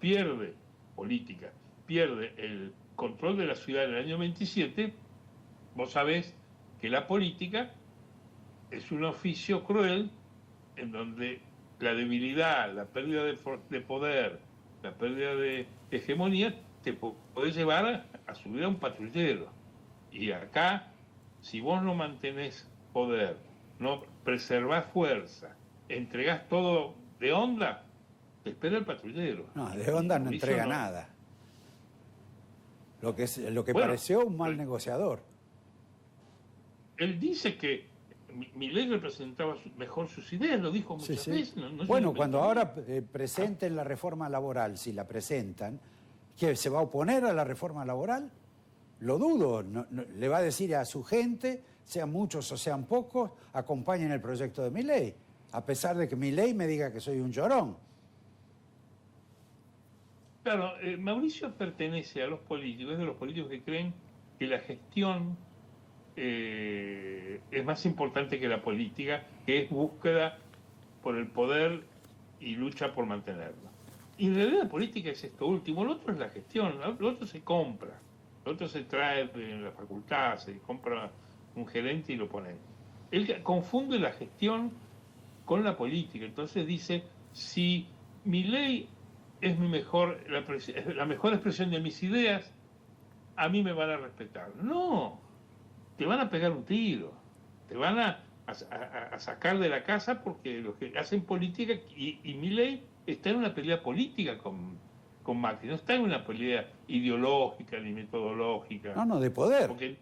pierde política, pierde el control de la ciudad en el año 27, vos sabés que la política es un oficio cruel en donde la debilidad, la pérdida de poder, la pérdida de hegemonía te puede llevar a subir a un patrullero. Y acá, si vos no mantenés poder, no preservás fuerza, entregás todo de onda, te espera el patrullero. No, de onda no entrega nada. Lo que pareció un mal negociador. Él dice que Milei representaba mejor sus ideas, lo dijo muchas veces. Bueno, cuando ahora presenten la reforma laboral, si la presentan, ¿qué, se va a oponer a la reforma laboral? Lo dudo. Le va a decir a su gente, sean muchos o sean pocos, acompañen el proyecto de Milei, a pesar de que Milei me diga que soy un llorón. Claro, Mauricio pertenece a los políticos, es de los políticos que creen que la gestión es más importante que la política, que es búsqueda por el poder y lucha por mantenerlo. Y en realidad la política es esto último, lo otro es la gestión, lo otro se compra, lo otro se trae en la facultad, se compra un gerente y lo pone. Él confunde la gestión con la política, entonces dice, si Milei es la mejor expresión de mis ideas, a mí me van a respetar. No, te van a pegar un tiro, te van a sacar de la casa porque los que hacen política, y Milei está en una pelea política con Macri, no está en una pelea ideológica ni metodológica. No, de poder.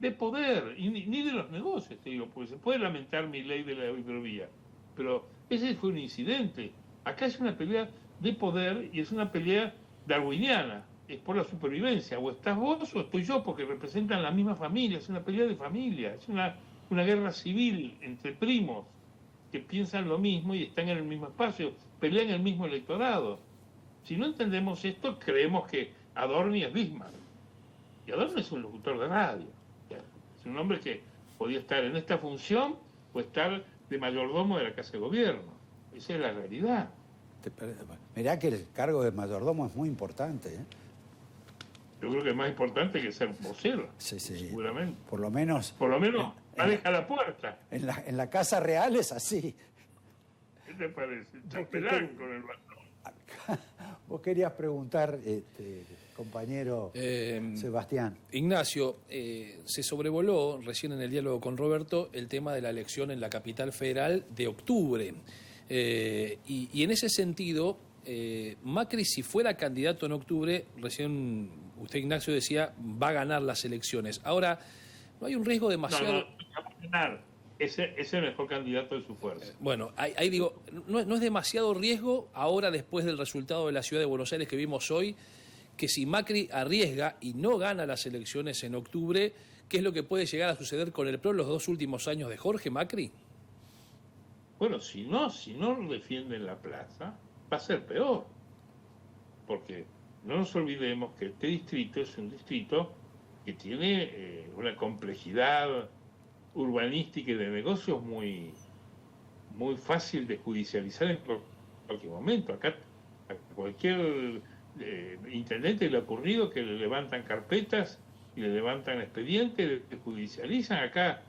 De poder, y ni de los negocios, te digo, porque se puede lamentar Milei de la hidrovía, pero ese fue un incidente. Acá es una pelea de poder y es una pelea darwiniana, es por la supervivencia, o estás vos o estoy yo, porque representan la misma familia, es una pelea de familia, es una guerra civil entre primos que piensan lo mismo y están en el mismo espacio, pelean el mismo electorado. Si no entendemos esto, creemos que Adorni es Bismarck, y Adorni es un locutor de radio, es un hombre que podía estar en esta función o estar de mayordomo de la Casa de Gobierno, esa es la realidad. Mirá que el cargo de mayordomo es muy importante, ¿eh? Yo creo que es más importante que ser vocero, seguramente. Por lo menos maneja la puerta. En la Casa Real es así. ¿Qué te parece? Chapelán con el bastón. Vos querías preguntar, compañero Sebastián. Ignacio, se sobrevoló recién en el diálogo con Roberto el tema de la elección en la capital federal de octubre. Y en ese sentido, Macri, si fuera candidato en octubre, recién usted, Ignacio, decía, va a ganar las elecciones. Ahora, ¿no hay un riesgo demasiado...? No va a ganar. Ese es el mejor candidato de su fuerza. Bueno, ahí digo, ¿no es demasiado riesgo ahora, después del resultado de la Ciudad de Buenos Aires que vimos hoy, que si Macri arriesga y no gana las elecciones en octubre, qué es lo que puede llegar a suceder con el PRO los 2 últimos años de Jorge Macri? Bueno, si no defienden la plaza, va a ser peor. Porque no nos olvidemos que este distrito es un distrito que tiene una complejidad urbanística y de negocios muy fácil de judicializar en cualquier momento. Acá a cualquier intendente le ha ocurrido que le levantan carpetas y le levantan expedientes, le judicializan. Acá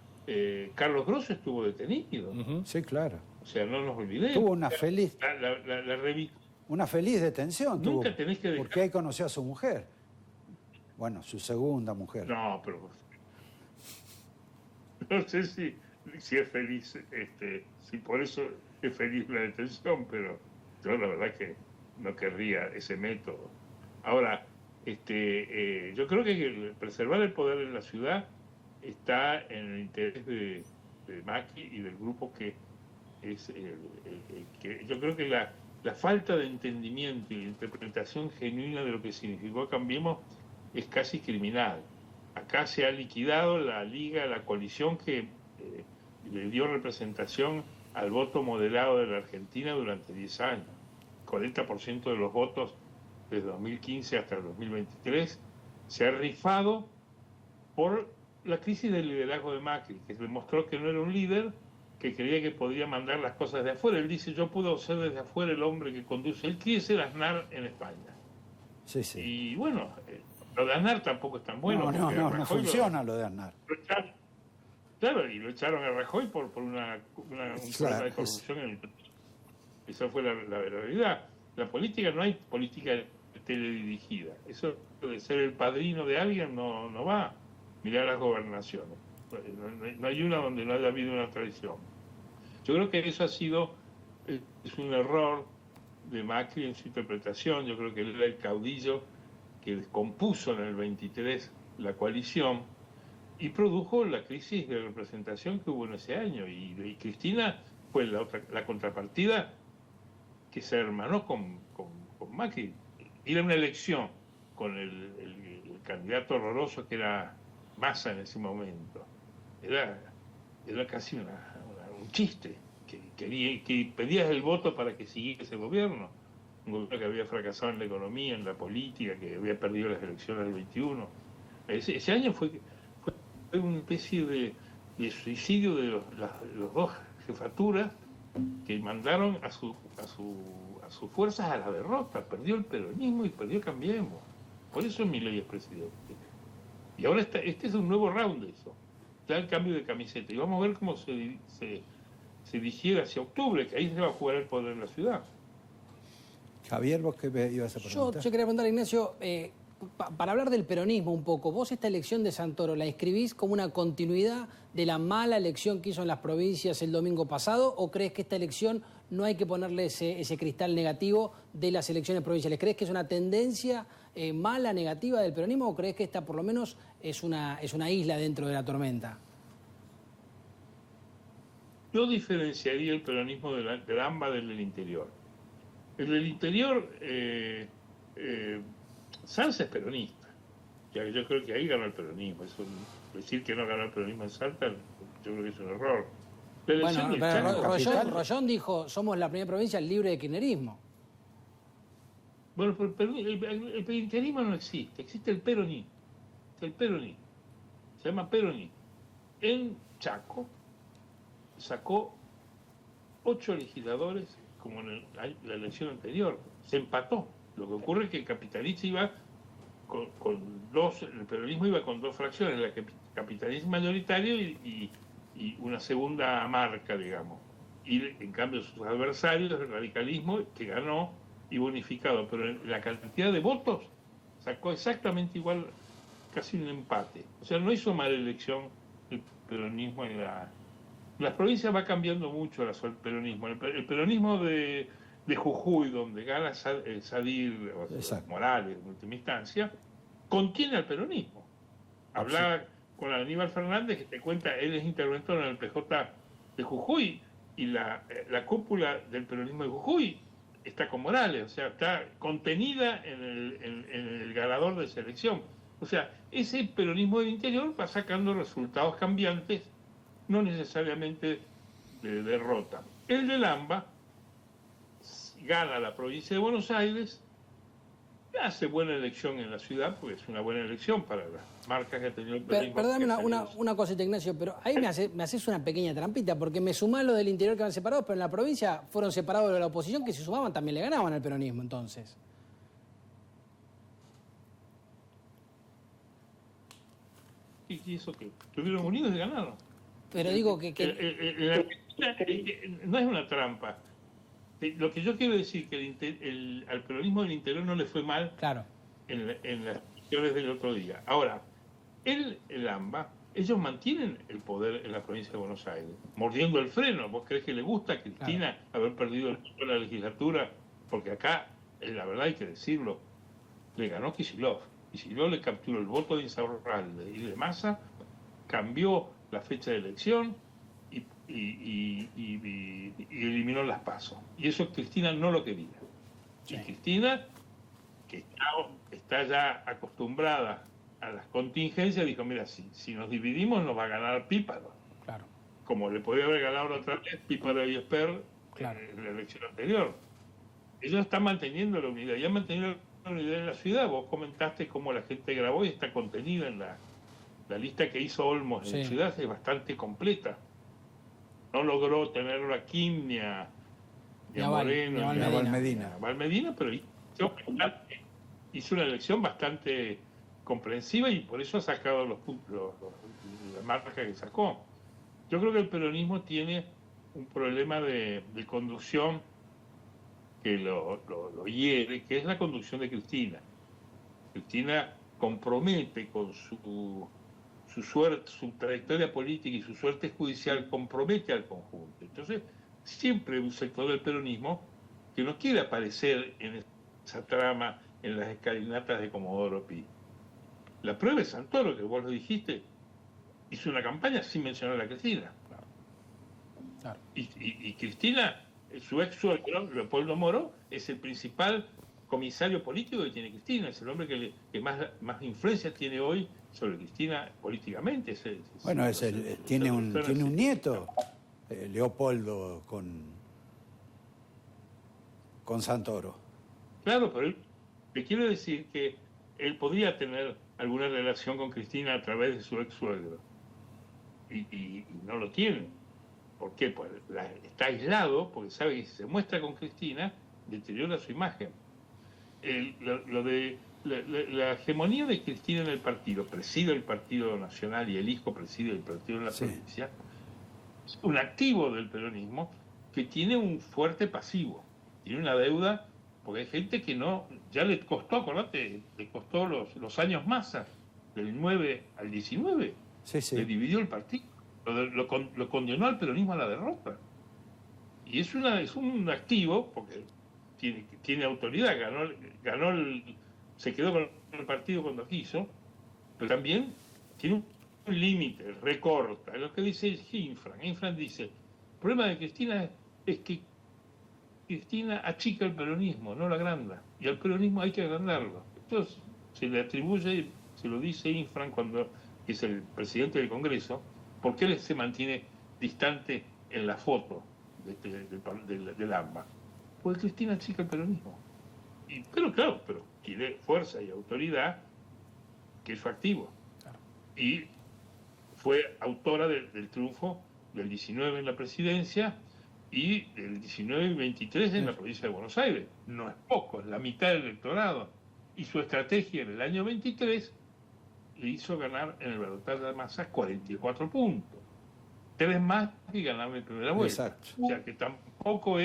Carlos Grosso estuvo detenido. Sí, claro. O sea, no nos olvidemos. Tuvo una feliz... Una feliz detención. Nunca tuvo, tenés que dejar... Porque ahí conoció a su mujer. Bueno, su segunda mujer. No, pero... No sé si es feliz, si por eso es feliz la detención, pero yo la verdad que no querría ese método. Ahora, yo creo que preservar el poder en la ciudad está en el interés de Macri y del grupo que es que yo creo que la falta de entendimiento y interpretación genuina de lo que significó Cambiemos es casi criminal. Acá se ha liquidado la liga, la coalición que le dio representación al voto moderado de la Argentina durante 10 años. 40% de los votos desde 2015 hasta el 2023 se ha rifado por la crisis del liderazgo de Macri, que demostró que no era un líder, que creía que podía mandar las cosas de afuera. Él dice, yo puedo ser desde afuera el hombre que conduce. Él quiere ser Aznar en España. Sí, sí. Y bueno, lo de Aznar tampoco es tan bueno. No funciona lo de Aznar. Claro, y lo echaron a Rajoy por un problema de corrupción en el país. Esa fue la verdad. La política, no hay política teledirigida. Eso de ser el padrino de alguien no va. Mirar las gobernaciones. No hay una donde no haya habido una traición. Yo creo que eso es un error de Macri en su interpretación. Yo creo que él era el caudillo que descompuso en el 23 la coalición y produjo la crisis de representación que hubo en ese año. Y Cristina fue la contrapartida que se hermanó con Macri. Ir a una elección con el candidato horroroso que era Massa en ese momento. Era casi un chiste, que pedías el voto para que siguiera ese gobierno. Un gobierno que había fracasado en la economía, en la política, que había perdido las elecciones del 21. Ese año fue una especie de suicidio de los dos jefaturas que mandaron a sus fuerzas a la derrota. Perdió el peronismo y perdió Cambiemos. Por eso Milei es presidente. Y ahora este es un nuevo round de eso. Ya el cambio de camiseta. Y vamos a ver cómo se digiere hacia octubre, que ahí se va a jugar el poder en la ciudad. Javier, ¿vos qué ibas a preguntar? Yo quería preguntar, Ignacio, para hablar del peronismo un poco, ¿vos esta elección de Santoro la inscribís como una continuidad de la mala elección que hizo en las provincias el domingo pasado, o crees que esta elección no hay que ponerle ese cristal negativo de las elecciones provinciales? ¿Crees que es una tendencia mala, negativa del peronismo, o crees que esta por lo menos es una isla dentro de la tormenta? Yo diferenciaría el peronismo del AMBA del interior. El del interior, Sanz es peronista. Yo creo que ahí ganó el peronismo. Decir que no ganó el peronismo en Salta, yo creo que es un error. Bueno, pero Rollón dijo, somos la primera provincia libre de kirchnerismo. Bueno, pero el kirchnerismo no existe, existe el peronismo. El peronismo. Se llama peronismo. En Chaco sacó 8 legisladores como en la elección anterior. Se empató. Lo que ocurre es que el capitalismo iba el peronismo iba con 2 fracciones, el capitalismo mayoritario y una segunda marca, digamos. Y en cambio sus adversarios, el radicalismo, que ganó y bonificado, pero en la cantidad de votos sacó exactamente igual, casi un empate. O sea, no hizo mala elección el peronismo en las provincias. Va cambiando mucho el peronismo. El peronismo de Jujuy, donde gana Sadir Morales en última instancia, contiene al peronismo. Hablaba con Aníbal Fernández, que te cuenta, él es interventor en el PJ de Jujuy, y la cúpula del peronismo de Jujuy está con Morales, o sea, está contenida en el ganador de esa elección. O sea, ese peronismo del interior va sacando resultados cambiantes, no necesariamente de derrota. El del AMBA gana la provincia de Buenos Aires, hace buena elección en la ciudad, porque es una buena elección para las marcas que ha tenido el peronismo. Perdóname una cosita, Ignacio, pero ahí me haces una pequeña trampita, porque me sumás lo del interior que van separados, pero en la provincia fueron separados de la oposición, que si sumaban también le ganaban al peronismo, entonces. ¿Y eso qué? ¿Estuvieron unidos y ganaron? Pero digo que no es una trampa. Lo que yo quiero decir que al peronismo del interior no le fue mal, claro, en las elecciones del otro día. Ahora, el AMBA, ellos mantienen el poder en la provincia de Buenos Aires, mordiendo el freno. ¿Vos crees que le gusta a Cristina haber perdido la legislatura? Porque acá, la verdad hay que decirlo, le ganó Kicillof. Kicillof le capturó el voto de Insaurralde y de Massa, cambió la fecha de elección y eliminó las PASO. Y eso Cristina no lo quería. Sí. Y Cristina, que está ya acostumbrada a las contingencias, dijo, mira, si nos dividimos nos va a ganar Píparo. Claro. Como le podía haber ganado otra vez Píparo y Esper en la elección anterior. Ellos están manteniendo la unidad, ya han mantenido la unidad en la ciudad. Vos comentaste cómo la gente grabó y está contenida La lista que hizo Olmos en Sí. Ciudad es bastante completa. No logró tenerlo a Kim ni a Moreno, ni a ni a Valmedina. Valmedina, pero hizo una elección bastante comprensiva y por eso ha sacado los puntos, la marca que sacó. Yo creo que el peronismo tiene un problema de conducción que lo hiere, que es la conducción de Cristina. Cristina compromete con su suerte, su trayectoria política y su suerte judicial, compromete al conjunto. Entonces, siempre un sector del peronismo que no quiere aparecer en esa trama, en las escalinatas de Comodoro Pi. La prueba es Santoro, que vos lo dijiste, hizo una campaña sin mencionar a Cristina. Claro. Y Cristina, su ex suegro, Leopoldo Moro, es el principal comisario político que tiene Cristina, es el hombre que más influencia tiene hoy sobre Cristina políticamente. Bueno, tiene un nieto, Leopoldo, con Santoro. Claro, pero le quiero decir que él podría tener alguna relación con Cristina a través de su ex suegro. Y no lo tiene. ¿Por qué? Pues está aislado porque sabe que si se muestra con Cristina, deteriora su imagen. La hegemonía de Cristina en el partido, preside el Partido Nacional y el hijo preside el partido en la provincia, es un activo del peronismo que tiene un fuerte pasivo, tiene una deuda, porque hay gente que no, ya le costó, acordate, le costó los años Massa, del 9 al 19, le dividió el partido, lo condenó al peronismo a la derrota. Y es un activo, porque tiene autoridad, se quedó con el partido cuando quiso, pero también tiene un límite, recorta. Es lo que dice Infran. Infran dice, el problema de Cristina es que Cristina achica el peronismo, no lo agranda. Y al peronismo hay que agrandarlo. Entonces se le atribuye, se lo dice Infran cuando es el presidente del Congreso, porque él se mantiene distante en la foto del AMBA. Porque Cristina achica el peronismo. Pero tiene fuerza y autoridad, que es su activo. Claro. Y fue autora del triunfo del 19 en la presidencia y del 19 y 23 en la provincia de Buenos Aires. No es poco, es la mitad del electorado. Y su estrategia en el año 23 le hizo ganar en el balotaje de Massa 44 puntos. 3 más que ganar en primera vuelta. Exacto. O sea que tampoco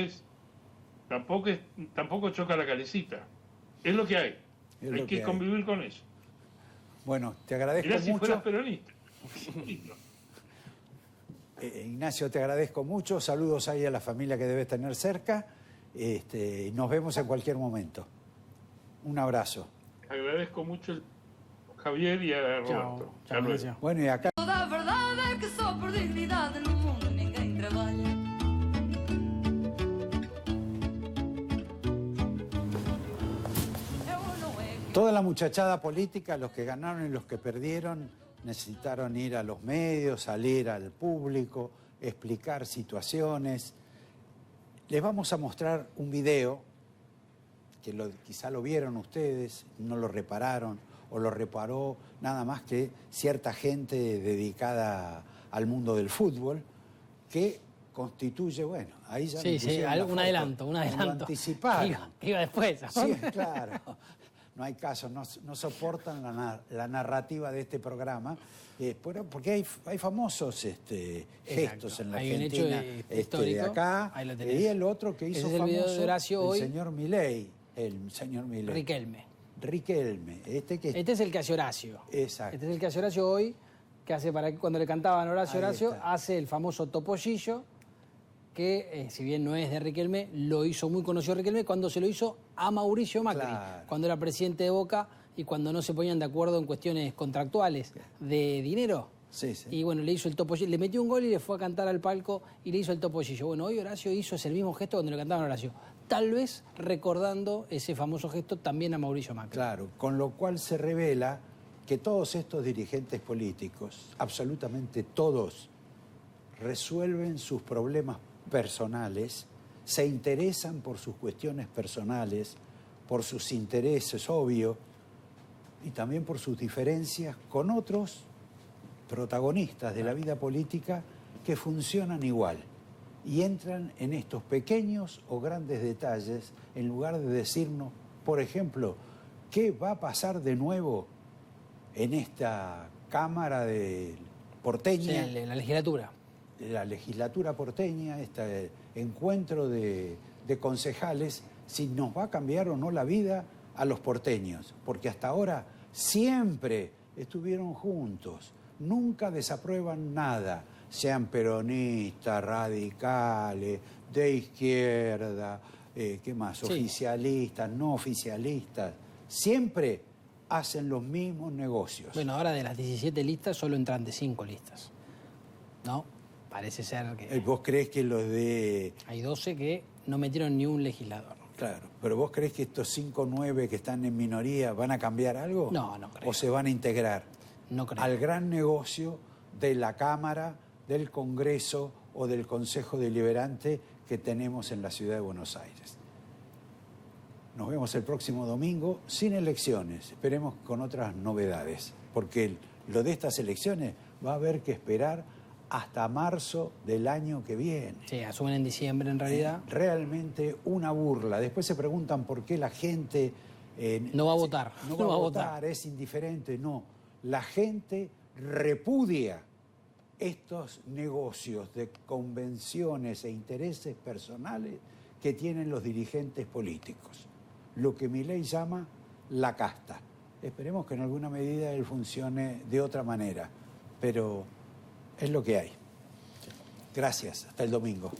choca la calecita. Es lo que hay. Hay que convivir con eso. Bueno, te agradezco mucho. Si fueras peronista. Ignacio, te agradezco mucho. Saludos ahí a la familia que debes tener cerca. Nos vemos en cualquier momento. Un abrazo. Agradezco mucho a Javier y a Roberto. Chao. Bueno, y acá... Toda verdade é que só por dignidade no mundo ninguém trabalha. Toda la muchachada política, los que ganaron y los que perdieron, necesitaron ir a los medios, salir al público, explicar situaciones. Les vamos a mostrar un video que quizá lo vieron ustedes, no lo repararon, o lo reparó nada más que cierta gente dedicada al mundo del fútbol, que constituye, bueno, ahí ya... un adelanto. Anticiparon. Iba después. Sí, claro. No hay caso, no soportan la narrativa de este programa, porque hay famosos gestos en la Argentina, de acá, y el otro que hizo famoso, de Horacio, el señor Milei. Riquelme. Este es el que hace Horacio. Exacto. Este es el que hace Horacio hoy, que hace cuando le cantaban Horacio, hace el famoso topollillo, que si bien no es de Riquelme, lo hizo muy conocido Riquelme cuando se lo hizo a Mauricio Macri, cuando era presidente de Boca y cuando no se ponían de acuerdo en cuestiones contractuales de dinero. Y bueno, le hizo el topollillo, le metió un gol y le fue a cantar al palco y le hizo el topollillo. Bueno, hoy Horacio hizo ese mismo gesto cuando le cantaban a Horacio, tal vez recordando ese famoso gesto también a Mauricio Macri. Claro, con lo cual se revela que todos estos dirigentes políticos, absolutamente todos, resuelven sus problemas personales, se interesan por sus cuestiones personales, por sus intereses, obvio, y también por sus diferencias con otros protagonistas de la vida política que funcionan igual y entran en estos pequeños o grandes detalles en lugar de decirnos, por ejemplo, ¿qué va a pasar de nuevo en esta Cámara de porteña? Sí, en la legislatura. La legislatura porteña, este encuentro de concejales, si nos va a cambiar o no la vida a los porteños, porque hasta ahora siempre estuvieron juntos, nunca desaprueban nada, sean peronistas, radicales, de izquierda, ¿qué más? Sí. Oficialistas, no oficialistas, siempre hacen los mismos negocios. Bueno, ahora de las 17 listas solo entran de 5 listas, ¿no? Parece ser que... ¿Vos creés que los de...? Hay 12 que no metieron ni un legislador. Claro, pero ¿vos creés que estos 5 o 9 que están en minoría van a cambiar algo? No, no creo. ¿O se van a integrar No creo. al gran negocio de la Cámara, del Congreso o del Consejo Deliberante que tenemos en la Ciudad de Buenos Aires? Nos vemos el próximo domingo sin elecciones, esperemos con otras novedades, porque lo de estas elecciones va a haber que esperar hasta marzo del año que viene. Sí, asumen en diciembre en realidad. Realmente una burla. Después se preguntan por qué la gente... no va a votar. No va a votar, es indiferente. No, la gente repudia estos negocios de convenciones e intereses personales que tienen los dirigentes políticos. Lo que Milei llama la casta. Esperemos que en alguna medida él funcione de otra manera, pero es lo que hay. Gracias, hasta el domingo.